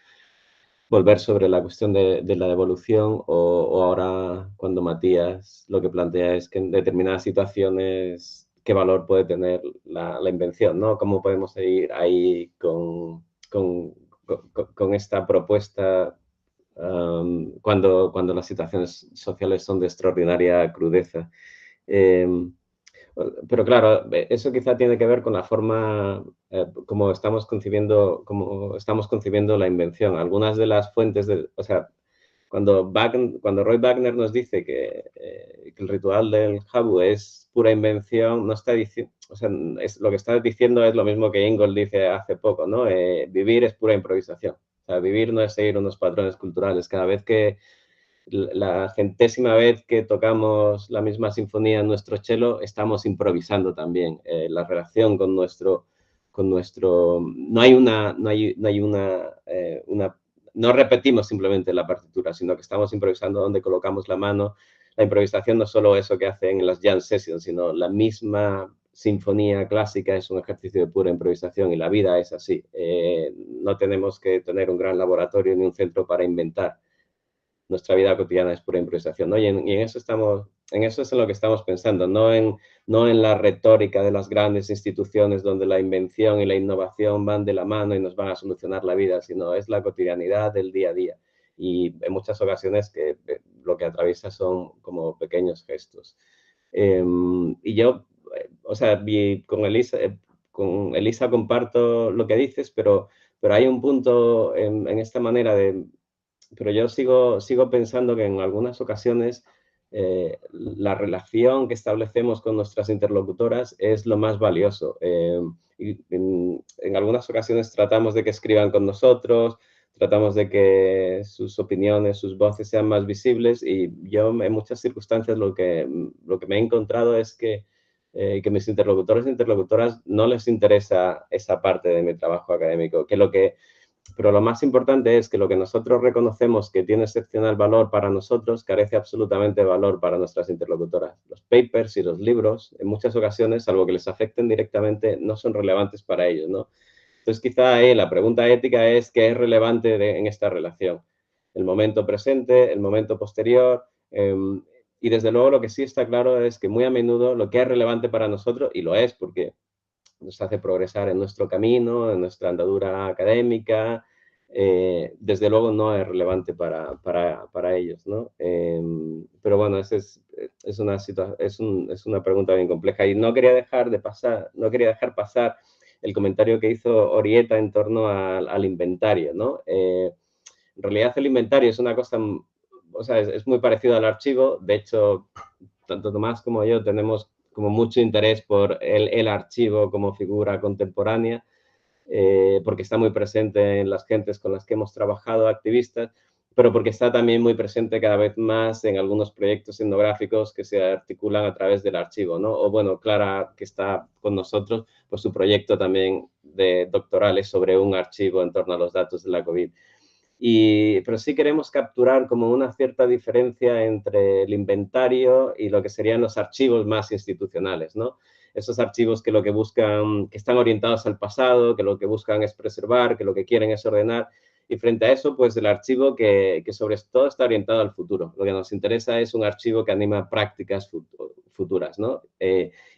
Speaker 1: volver sobre la cuestión de la devolución, o ahora cuando Matías lo que plantea es que en determinadas situaciones qué valor puede tener la invención, ¿no? Cómo podemos ir ahí con esta propuesta cuando las situaciones sociales son de extraordinaria crudeza. Pero claro, eso quizá tiene que ver con la forma como estamos concibiendo la invención. Algunas de las fuentes, o sea, cuando Roy Wagner nos dice que el ritual del Habu es pura invención, no está diciendo, o sea, lo que está diciendo es lo mismo que Ingold dice hace poco, ¿no? Vivir es pura improvisación. O sea, vivir no es seguir unos patrones culturales. Cada vez que la 100ª vez que tocamos la misma sinfonía en nuestro cello, estamos improvisando también. La relación con nuestro, no repetimos simplemente la partitura, sino que estamos improvisando donde colocamos la mano. La improvisación no es solo eso que hacen en las jam sessions, sino la misma sinfonía clásica es un ejercicio de pura improvisación, y la vida es así. No tenemos que tener un gran laboratorio ni un centro para inventar. Nuestra vida cotidiana es pura improvisación, ¿no? Y en eso es en lo que estamos pensando, no en la retórica de las grandes instituciones donde la invención y la innovación van de la mano y nos van a solucionar la vida, sino es la cotidianidad del día a día. Y en muchas ocasiones que lo que atraviesa son como pequeños gestos. Y yo, o sea, con Elisa comparto lo que dices, pero hay un punto en esta manera de... Pero yo sigo pensando que en algunas ocasiones la relación que establecemos con nuestras interlocutoras es lo más valioso. Y en algunas ocasiones tratamos de que escriban con nosotros, tratamos de que sus opiniones, sus voces sean más visibles, y yo en muchas circunstancias lo que me he encontrado es que mis interlocutores e interlocutoras no les interesa esa parte de mi trabajo académico, pero lo más importante es que lo que nosotros reconocemos que tiene excepcional valor para nosotros carece absolutamente de valor para nuestras interlocutoras. Los papers y los libros, en muchas ocasiones, salvo que les afecten directamente, no son relevantes para ellos, ¿no? Entonces, quizá la pregunta ética es qué es relevante en esta relación. El momento presente, el momento posterior. Y desde luego lo que sí está claro es que muy a menudo lo que es relevante para nosotros, y lo es porque nos hace progresar en nuestro camino, en nuestra andadura académica, desde luego no es relevante para ellos, ¿no? Pero bueno, es una pregunta bien compleja, y no quería dejar pasar el comentario que hizo Orieta en torno al inventario, ¿no? En realidad el inventario es una cosa, o sea, es muy parecido al archivo. De hecho, tanto Tomás como yo tenemos como mucho interés por el archivo como figura contemporánea, porque está muy presente en las gentes con las que hemos trabajado, activistas, pero porque está también muy presente cada vez más en algunos proyectos etnográficos que se articulan a través del archivo, ¿no? O bueno, Clara, que está con nosotros, pues su proyecto también de doctoral es sobre un archivo en torno a los datos de la COVID. Pero sí queremos capturar como una cierta diferencia entre el inventario y lo que serían los archivos más institucionales, ¿no? Esos archivos que lo que buscan, que están orientados al pasado, que lo que buscan es preservar, que lo que quieren es ordenar. Y frente a eso, pues el archivo que sobre todo está orientado al futuro. Lo que nos interesa es un archivo que anima prácticas futuras, ¿no?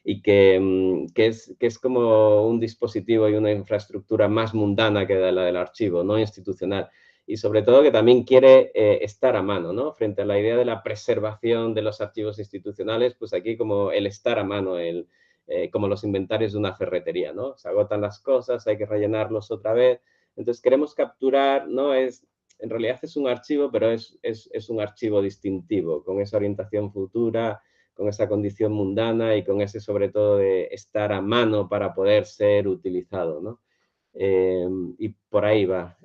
Speaker 1: Y que es como un dispositivo y una infraestructura más mundana que la del archivo, no institucional. Y sobre todo que también quiere estar a mano, ¿no? Frente a la idea de la preservación de los archivos institucionales, pues aquí como el estar a mano, como los inventarios de una ferretería, ¿no? Se agotan las cosas, hay que rellenarlos otra vez. Entonces queremos capturar, ¿no? En realidad es un archivo, pero es un archivo distintivo, con esa orientación futura, con esa condición mundana y con ese sobre todo de estar a mano para poder ser utilizado, ¿no? Y por ahí va.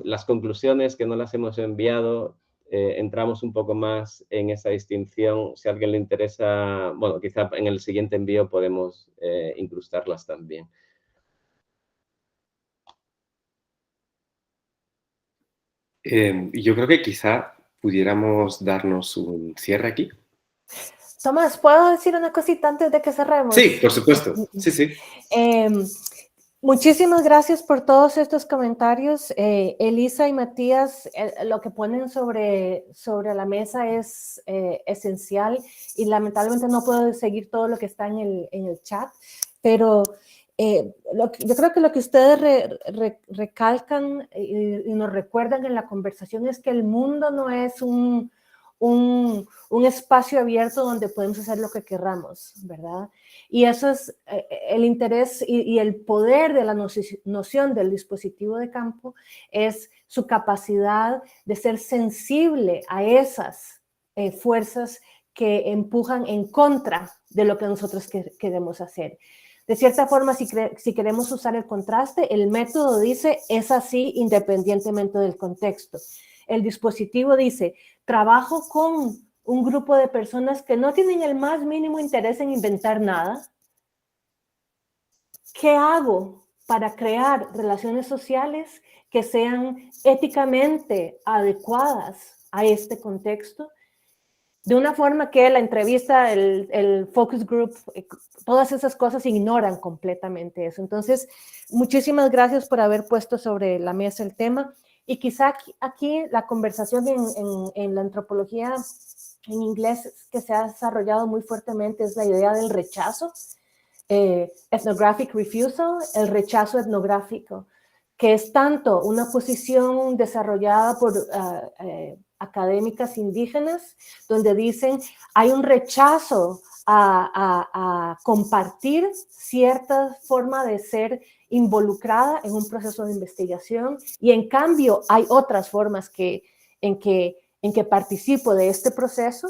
Speaker 1: Las conclusiones que no las hemos enviado, entramos un poco más en esa distinción. Si a alguien le interesa, bueno, quizá en el siguiente envío podemos incrustarlas también.
Speaker 2: Y yo creo que quizá pudiéramos darnos un cierre aquí.
Speaker 3: Tomás, ¿puedo decir una cosita antes de que cerremos?
Speaker 2: Sí, por supuesto. Sí, sí.
Speaker 3: Muchísimas gracias por todos estos comentarios. Elisa y Matías, lo que ponen sobre la mesa es esencial y lamentablemente no puedo seguir todo lo que está en el chat, pero yo creo que lo que ustedes recalcan y nos recuerdan en la conversación es que el mundo no es un espacio abierto donde podemos hacer lo que querramos, ¿verdad? Y eso es el interés y el poder de la noción del dispositivo de campo, es su capacidad de ser sensible a esas fuerzas que empujan en contra de lo que nosotros queremos hacer. De cierta forma, si queremos usar el contraste, el método dice es así independientemente del contexto. El dispositivo dice, trabajo con un grupo de personas que no tienen el más mínimo interés en inventar nada. ¿Qué hago para crear relaciones sociales que sean éticamente adecuadas a este contexto? De una forma que la entrevista, el focus group, todas esas cosas ignoran completamente eso. Entonces, muchísimas gracias por haber puesto sobre la mesa el tema. Y quizá aquí la conversación en la antropología en inglés que se ha desarrollado muy fuertemente es la idea del rechazo, ethnographic refusal, el rechazo etnográfico, que es tanto una posición desarrollada por académicas indígenas, donde dicen hay un rechazo a compartir cierta forma de ser involucrada en un proceso de investigación, y en cambio hay otras formas en que participo de este proceso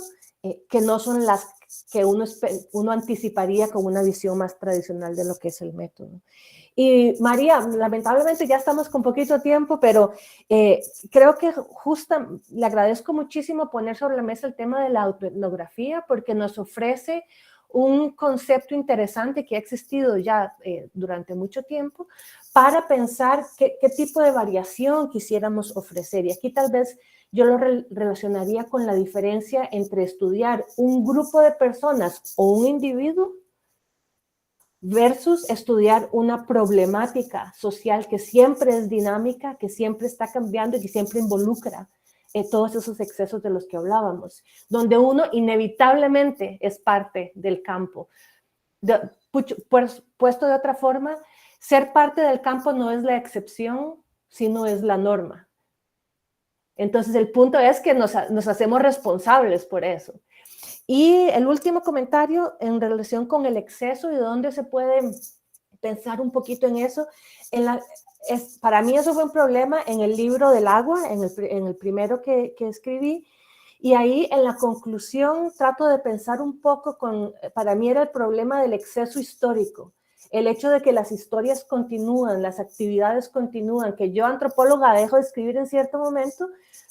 Speaker 3: que no son las que uno anticiparía con una visión más tradicional de lo que es el método. Y María, lamentablemente ya estamos con poquito tiempo, pero creo que justo le agradezco muchísimo poner sobre la mesa el tema de la autoetnografía, porque nos ofrece un concepto interesante que ha existido ya durante mucho tiempo para pensar qué tipo de variación quisiéramos ofrecer. Y aquí tal vez yo lo relacionaría con la diferencia entre estudiar un grupo de personas o un individuo versus estudiar una problemática social que siempre es dinámica, que siempre está cambiando y que siempre involucra todos esos excesos de los que hablábamos, donde uno inevitablemente es parte del campo. Puesto de otra forma, ser parte del campo no es la excepción, sino es la norma. Entonces el punto es que nos hacemos responsables por eso. Y el último comentario en relación con el exceso y de dónde se puede pensar un poquito en eso. Para mí eso fue un problema en el libro del agua, en el primero que escribí. Y ahí en la conclusión trato de pensar un poco para mí era el problema del exceso histórico. El hecho de que las historias continúan, las actividades continúan, que yo, antropóloga, dejo de escribir en cierto momento,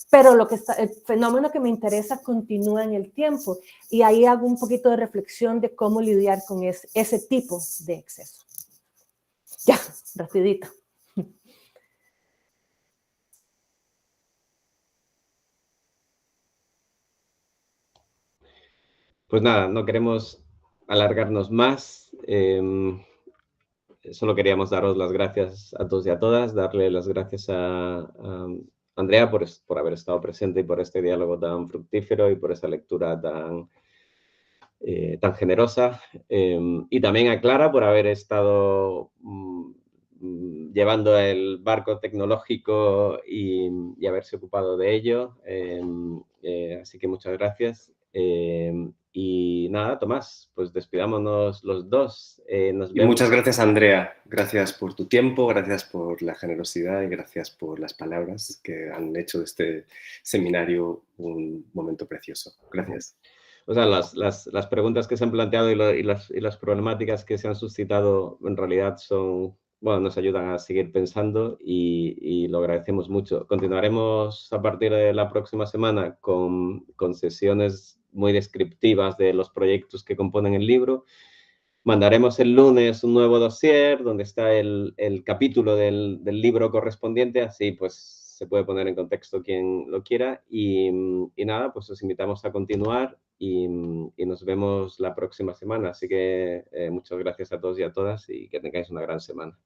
Speaker 3: pero el fenómeno que me interesa continúa en el tiempo. Y ahí hago un poquito de reflexión de cómo lidiar con ese tipo de exceso. Ya, rapidito.
Speaker 1: Pues nada, no queremos alargarnos más. Solo queríamos daros las gracias a todos y a todas, darle las gracias a Andrea por haber estado presente y por este diálogo tan fructífero y por esa lectura tan generosa. Y también a Clara por haber estado llevando el barco tecnológico y haberse ocupado de ello. Así que muchas gracias. Y nada, Tomás, pues despidámonos los dos. Nos vemos.
Speaker 2: Muchas gracias, Andrea. Gracias por tu tiempo, gracias por la generosidad y gracias por las palabras que han hecho de este seminario un momento precioso. Gracias.
Speaker 1: O sea, las preguntas que se han planteado y las problemáticas que se han suscitado en realidad nos ayudan a seguir pensando y lo agradecemos mucho. Continuaremos a partir de la próxima semana con sesiones muy descriptivas de los proyectos que componen el libro. Mandaremos el lunes un nuevo dossier donde está el capítulo del libro correspondiente, así pues se puede poner en contexto quien lo quiera. Y nada, pues os invitamos a continuar y nos vemos la próxima semana. Así que muchas gracias a todos y a todas y que tengáis una gran semana.